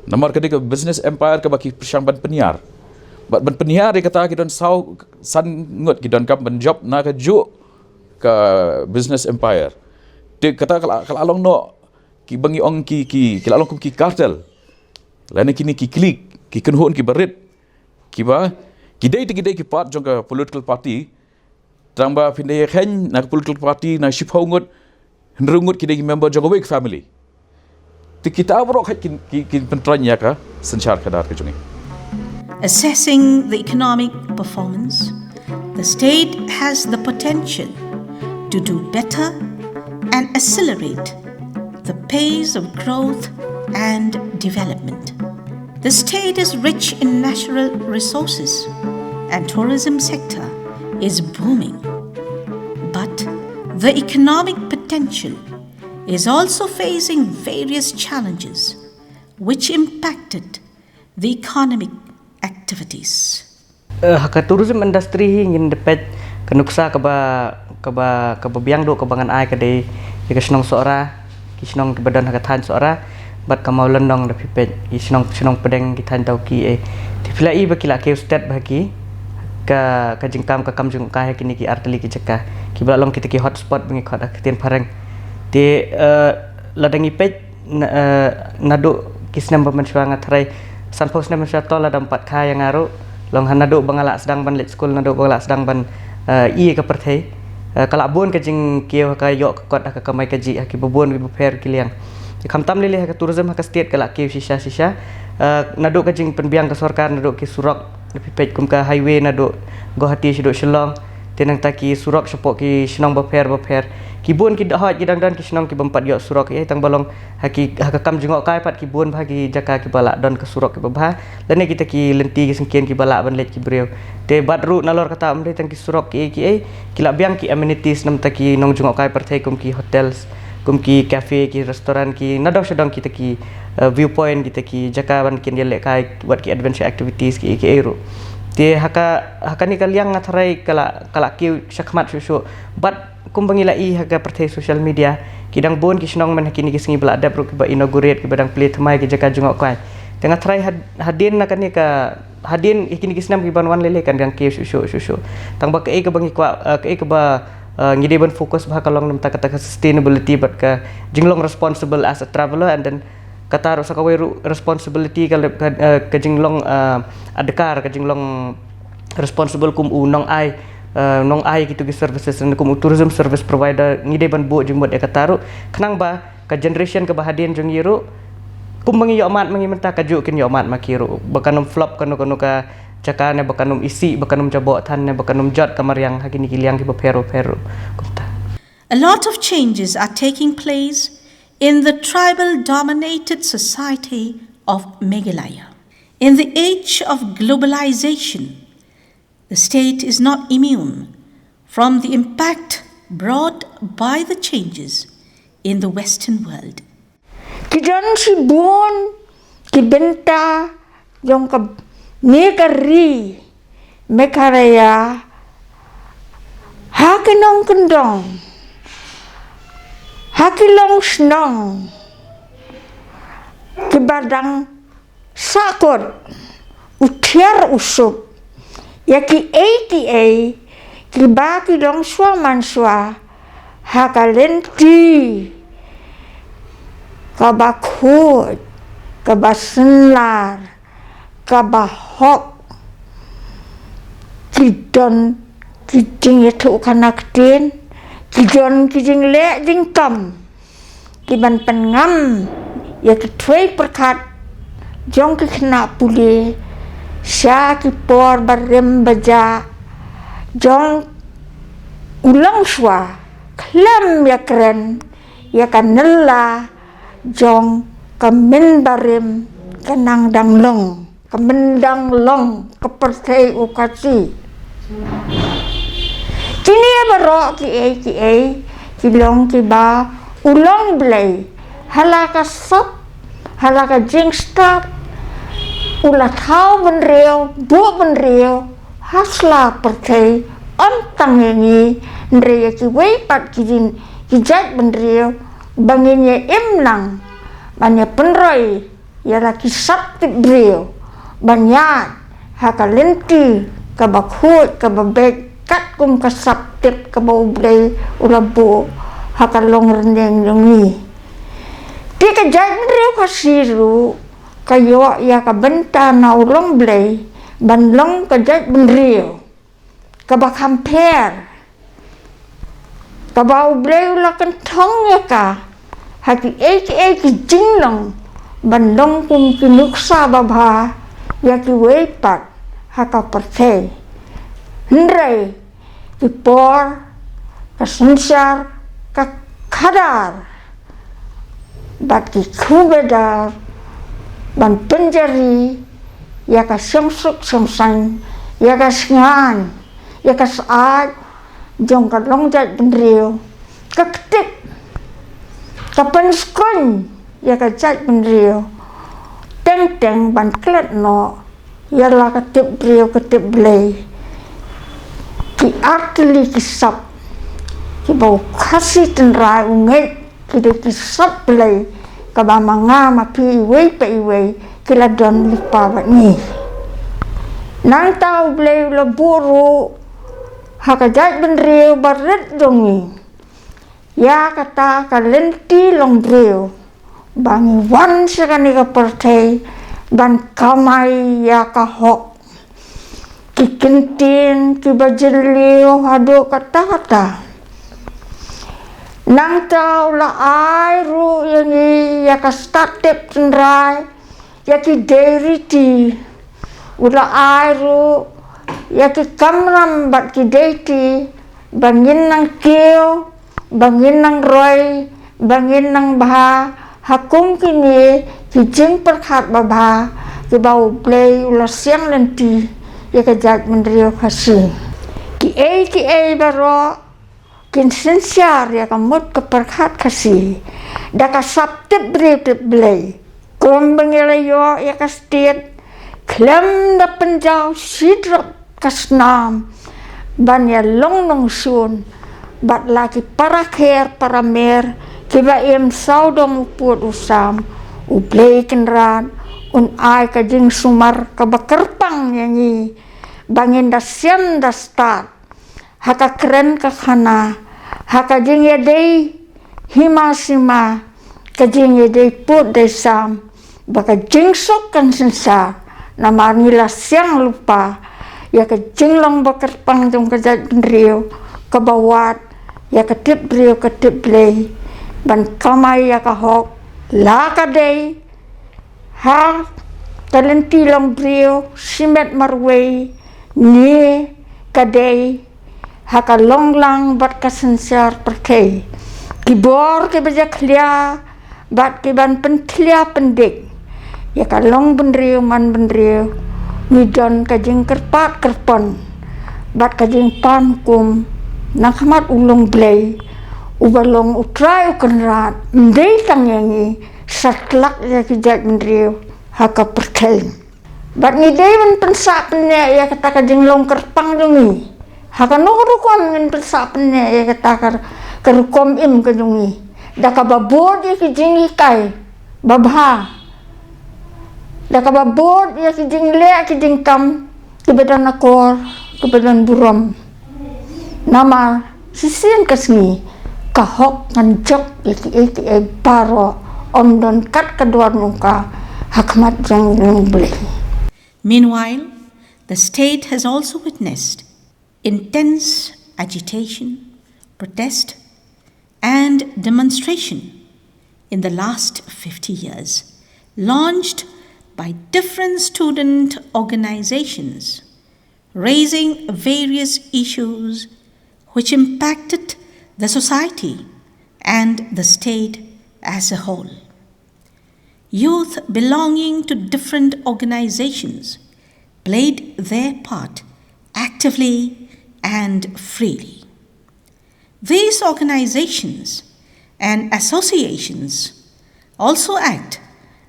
nomor kedua business empire ke baki persang ban penyiar but ban penyiar dia kata kidon sau san ngut kidon kam ban job na ka juk ke business empire dia kata kalau along no ki bangi ong ki along kum ki cartel lain kini ki klik ki kenhun ki berit ki ba ki dai ki part jong ka political party tamba pindai khen na political party na ship hongut henrungut ki dai member jong awake family ti kita bro ki pentranya ka sensyar kadar ke jongi. Assessing the economic performance, the state has the potential to do better and accelerate the pace of growth and development. The state is rich in natural resources and tourism sector is booming. But the economic potential is also facing various challenges which impacted the economic activities. Haka tourism industry ingin dapat kenuksa keba biang do kebangan ai kedai ke senong sora ki senong ke badan haka tan sora bat kamau lendong da pipet ki senong pedeng ki tan tau ki ti filai bakila ke state bagi ka jingkam ka kamjung ka kini ki arteli ki cekah ki balong kita ki hotspot bengi khot akten pareng ti ladangi pet nadu kisnam pemensuang atrai sanpos nem syatol ada 4 ka yang aru long hanadu bangala sedang ban let school nadu bangala sedang ban ke perthai kala bun ke jing kieu ka yok kot ka kamai ka ji ki bubun ki buper ki liang kam tam lele ka tourism ka state kala kieu sisa nadu ka jing penbiang ka sarkar nadu ki surok lepi pet kum ka highway nadu Guwahati sido Shillong tenang taki surok sepok ki senong buper ki bun ki dah ki dang ki senong ki bempat yok surok tang balong haki hakam jengok kai pat ki bun bagi jaka ki balak don ke surok ki babha lene kita ki lenti ki sengkian ki balak ban let ki breu te badru nalor kata amre tang ki surok ki la biang ki amenities nam taki nong jengok kai perthai kum ki hotels kum ki cafe ki restoran ki nadok sedang kita ki viewpoint kita ki jaka ban kin lek kai buat ki adventure activities ki eru te haka ni kaliang ngatharai kala ki syakmat susu but kum bangilai haka perthai social media kidang bon ki senong men hakini ki singi bala adab ru ki ba inaugurate ki badang play thamai ki jaka jungok kai tengah try hadin nak ni ka hadin ikini ki senam ki banwan lele kan yang ki susu tang ba ke bangi kwa ke ba ngide ban fokus bah kalong nam kata sustainability but ka jinglong responsible as a traveler and then kata ru sakawai responsibility ka jinglong adekar ka jinglong responsible kum nong ai gitu ki services and kum tourism service provider ngide ban bo jing mod kata ru kenang ba ka generation ka bahadin jong yiru kum mangi yo mat mangi menta ka ju kin yo mat makiru bakanum flop kanu ka cakane bakanum isi bakanum jabok tan ne bakanum jot kamar yang hakini kiliang ki peru kumta. A lot of changes are taking place in the tribal dominated society of Meghalaya. In the age of globalization, the state is not immune from the impact brought by the changes in the Western world. Kijan si buon ki benta yung ka Megari Meghalaya hakinong kendong Hakilong snong kibadang sakot utiar usup yaki ATA kibaki dong swa manswa hakalenti kabakut kabasenlar kabahok kidon kijing itu kanaktin kidon kijing le jingkam kiban pengam ya kitway perkat jong ki kena puli sya ki por barem baja jong ulang swa klam ya keren ya kanella jong kamen barem kanang danglong kamendang long kepertai ukasi kini barok ki long ki ba ulang blay halaka sop halaka jingstap ulah thau ben reo bu ben reo hasla pertai ontang ini nreya ki wei pat ki jat ben reo banginnya imlang banyak penroi ya laki sabti brio banyak hakalenti kabakut kababek kat kum kasaptip kabaublay ulabu hakalong rendeng yungi di kejat brio kasiru kayo ya kabenta na ulong blay banlong kejat brio kabakhamper kabaublay ulakan thong ya ka haki ki jinglong bandong kum kinuksa babha yaki weipat haka perthe ndrai ki por ka sansar ka khadar bat ki khubedar ban penjari yaka samsuk samsang yaka sngan yaka saat jong ka longjat bendrio ka ketik kapan skon ya kajat bendrio teng ban klet no ya la ketip brio ketip blay ki artli kisap ki bau khasi tenrai unget ki de kisap blay ka ba manga ma pi wei pe wei ki la don lipa ba ni nang tau blay la buru hakajat bendrio baret dongi ya kata kalenti long brio bangi wan sekani ka pertai ban kamai ya ka hok kikintin ki bajilio hado kata nang tau la ai ru yangi ya ka statep tendrai ya ki deriti ula ai ru ya ki kamram bat ki deiti bangin nang kio bangin nang roy bangin nang bah hakum kini kijing perkat babha ki bau play ula siang lenti ya kejat mendrio khasi ki baro kin sensiar ya kamut ke perkat khasi da ka saptip blay kom bengelayo ya ka stit klem da penjau sidrop kasnam ban ya long nong sun bat lagi para kher para mer kiba em saudom uput usam uplay kenran un ai ka jing sumar ka bakerpang yangi bangin da siam da start haka keren ka khana haka jing ya dei hima sima ka jing ya dei put dei sam baka jing sok kan sensa nama ngila siang lupa ya ka jing long bakerpang jong ka jat bendrio ka bawat ya ketip brio ketip blay ban kamai ya ka hok la ka dei ha talenti long brio simet marway ni ka dei ha ka long lang bat ka sensar perkei kibor ke baja khlia bat ke ban penthlia pendik ya ka long bendrio man bendrio midon ka jing kerpat kerpon bat ka jing pan kum nakhamat ulong blay ubalong utrai ukenrat ndei tangengi satlak ya kijat mendrio haka perkai bat ni dei men pensak penne ya kata ka jenglong kerpang jungi haka no rukon men pensak penne ya kata ka rukom im ka jungi da ka babod ya ki jing kai babha da ka babod ya ki jing le ki jing kam ki badan akor ki badan buram nama sisian kasngi kahok ngan jok iki paro om don kat kedua nuka hakmat jong beli. Meanwhile, the state has also witnessed intense agitation, protest, and demonstration in the last 50 years, launched by different student organizations, raising various issues which impacted the society and the state as a whole. Youth belonging to different organizations played their part actively and freely. These organizations and associations also act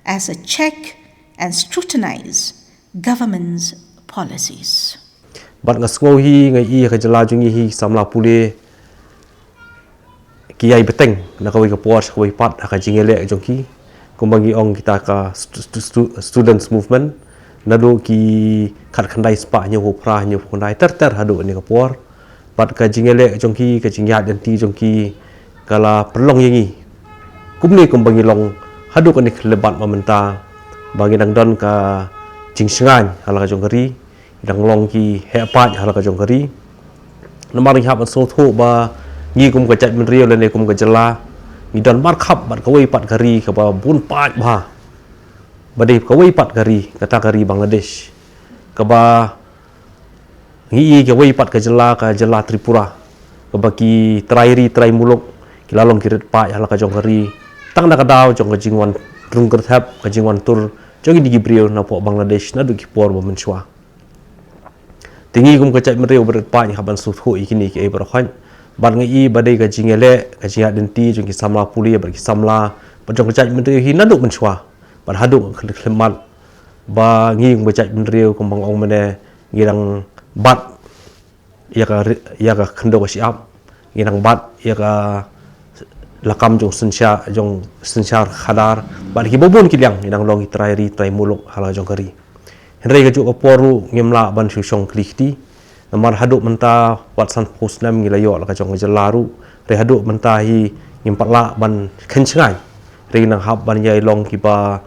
as a check and scrutinize government's policies. Bat ngasngau hi ngai I ka jala jungi hi samla pule ki ai beteng na ka wi ka por ka wi pat ka jingele jongki kumbangi ong kita ka students movement nado ki khat khandai spa nyu pra nyu khandai ter hadu ni ka por pat ka jingele jongki ka jingya dan ti jongki kala perlong yangi kumni kumbangi long hadu ka ni lebat mamenta bagi dang don ka jingsengan hala ka jongkari dang long ki hepat hala ka jongkari namar hab so tho ba ngi kum ka chat min riau le kum ka jala ni don mar khap bat ka wei pat kari ka ba bun pat ba badai ka wei pat kari kata kari Bangladesh ka ba ngi ka wei pat ka jala Tripura ka ba ki trai muluk ki lalong ki ret pa hala ka jong kari tang na ka daw jong ka jingwan rung ka thap ka jingwan tur jong di gibriu na po Bangladesh na du ki por ba menchwa tingi kum ka chat min riau ber pa ni haban su thu ikini ki e ber khan ban ngai badai ka jingele ka jia denti jong ki samla puli ber ki samla bajong ka chat min riau hi na du menchwa ban hadu khlemat ba ngi kum ka chat min riau kum bang ong mene ngirang bat ya ka khando ka siap ngirang bat ya ka lakam jong sensya khadar ban ki bobon ki liang ngirang long trai muluk hala jong kari henrei ka ju ka poru ngimla ban su song klikti namar haduk menta watsan posnam ngilayo la ka jong jalaru re haduk menta hi ngimpatla ban khenchai re nang hab ban yai long ki ba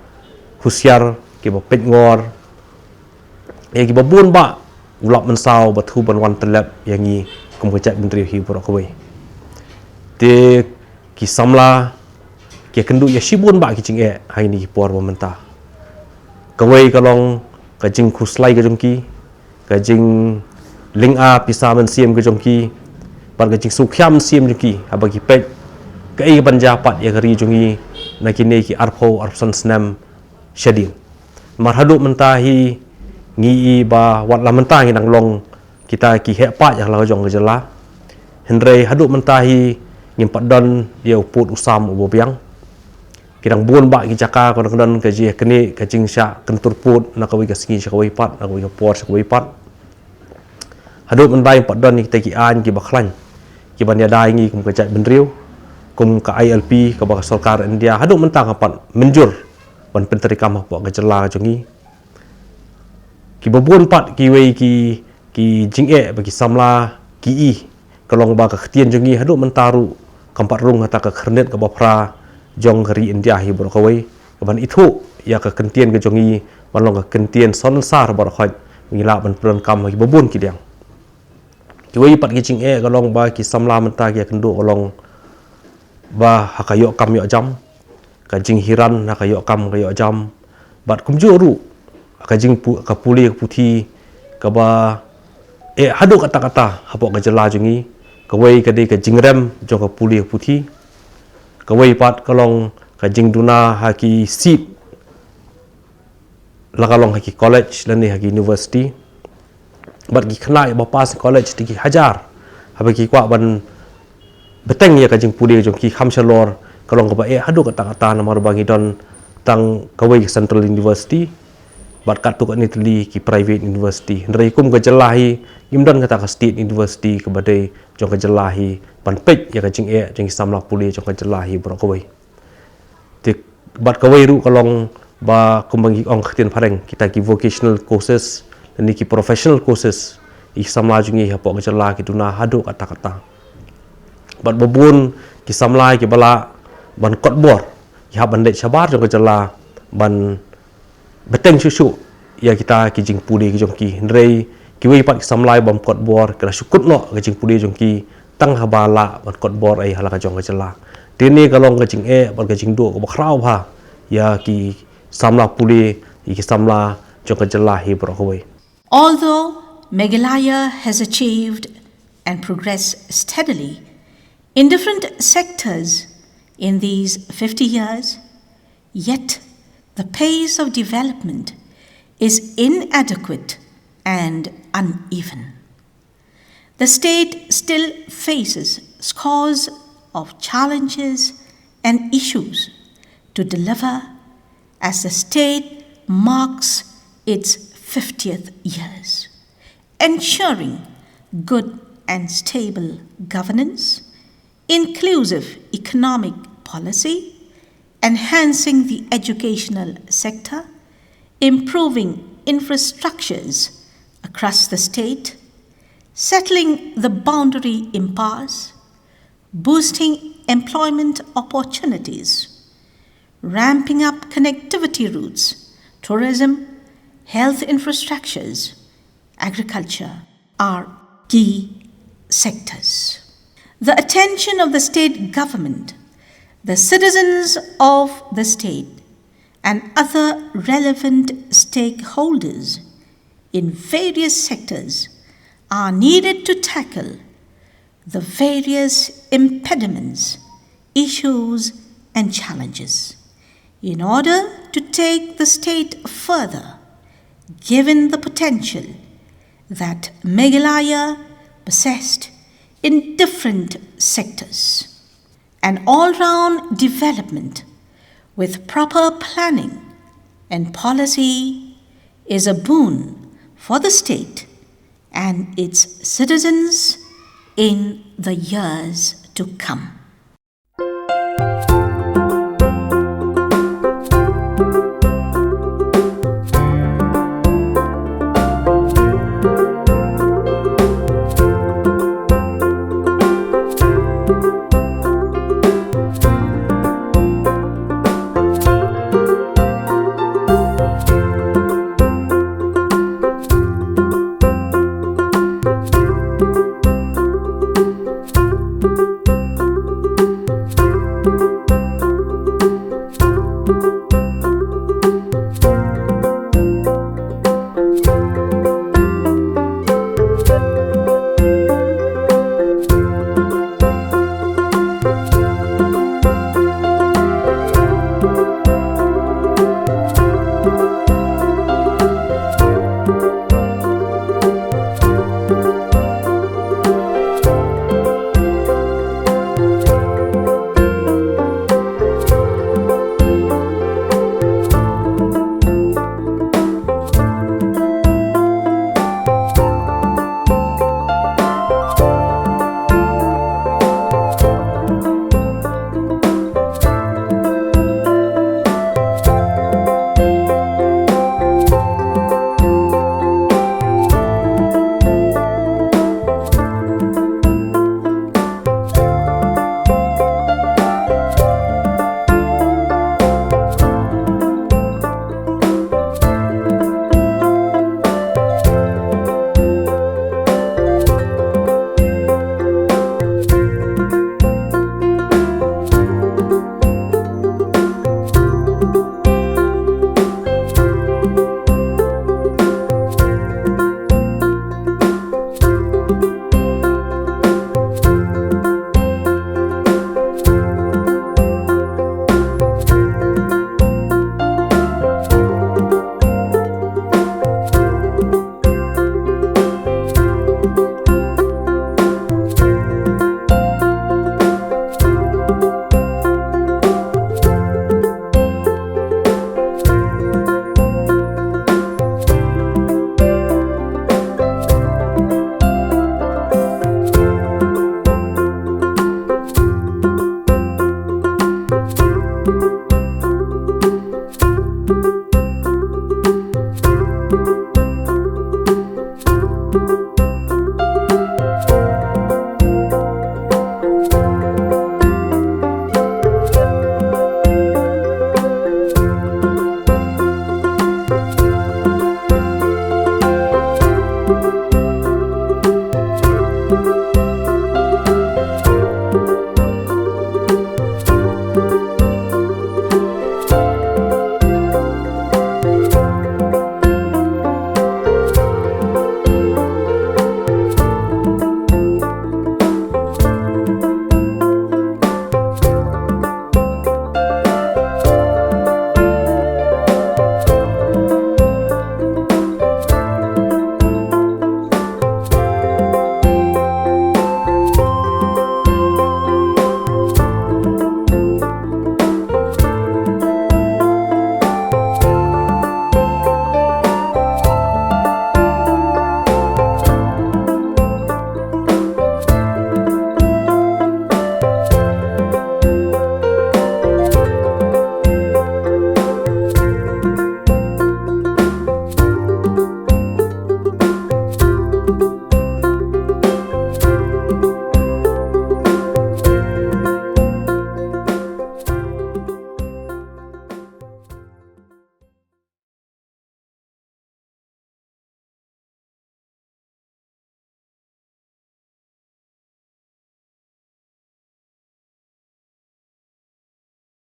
husiar ki ba petngor ki ba bun ba ulap mensau ba thu ban wan telap yangi kum ka chat bin ri hi por ko te ki samla ki kendu ya shibun ba ki ching e hai ni por ba menta ka wei ka long ka jing khuslai ka jongki ka jing ling a pisa man siam ka jongki par ka jing su khyam siam jongki abagi pet ka ei banja pat ya gari jongi na ki ne ki arpho arpsan snam shadin mar hadu menta hi ngi ba wat la menta ngi nang long kita ki he pa ya la jong ka jala henrei hadu menta hi ngim padon dia uput usam ubo biang kirang bun ba ki jaka ko don ka ji kene ka jing sha kentur put na ka wi ka singi sha ka wi pat na ka wi ka por sha ka wi pat hadu mentai padon ni kita ki an ki bakhlan ki ban ya dai ngi kum ka chat ben riu kum ka ILP ka ba sarkar India hadu menta ka pat menjur ban penteri kam po ka jala jongi ki bobon pat ki wei ki jing e bagi samla ki I kalong ba ka khtian jongi hadu mentaru kampat rung hata ka khernet ka bapra jong kari India hi bor kawai ban ithu ya ka kentien ka jongi balong ka kentien son sar bor khaj ngila ban pron kam hi bobon ki diang ki wei pat ki jing e kalong ba ki samla menta ki kendu kalong ba hakayo kam yo jam ka jing hiran hakayo kam ka yo jam bat kumjuru ka jing ka puli ka puthi ka ba hadu kata-kata hapo ka jala jongi ka wei ka de ka jingrem jong ka puli ka puthi ka wei pat kalong ka jing duna haki seat la kalong haki college lani haki university bat ki khna ba pass college ti ki hajar haba ki kwa ban beteng ya ka jing puli jong ki khamshalor kalong ka ba hadu kata-kata namar bangi don tang ka wei central university bat katuk ni teli ki private university ndrai kum ka jelahi imdan kata ka state university ke badai jong ka jelahi ban pek ya ka jing e jing samlak puli jong ka jelahi bro ko wei ti bat ka wei ru kalong ba kumbangi ong khtin phareng kita ki vocational courses dan ni ki professional courses I samla jungi hapo ka jela ki tuna hadu kata kata bat babun ki samla ki bala ban kot bor ya ban de chabar jong ka jela ban beteng susu ya kita kijing pudi ki jongki ndrei ki wei pat samlai bom kot bor kala sukut no kijing pudi jongki tang habala bat kot bor ai hala ka jong ka jela tini kalong kijing e bat kijing do ko bakrau ha ya ki samla pudi ki samla jong ka jela hi bro hoi. Although Meghalaya has achieved and progressed steadily in different sectors in these 50 years, yet the pace of development is inadequate and uneven. The state still faces scores of challenges and issues to deliver as the state marks its 50th years, ensuring good and stable governance, inclusive economic policy, enhancing the educational sector, improving infrastructures across the state, settling the boundary impasse, boosting employment opportunities, ramping up connectivity routes, tourism, health infrastructures, agriculture are key sectors. The attention of the state government, the citizens of the state, and other relevant stakeholders in various sectors are needed to tackle the various impediments, issues, and challenges in order to take the state further, given the potential that Meghalaya possessed in different sectors. An all-round development with proper planning and policy is a boon for the state and its citizens in the years to come. Thank you.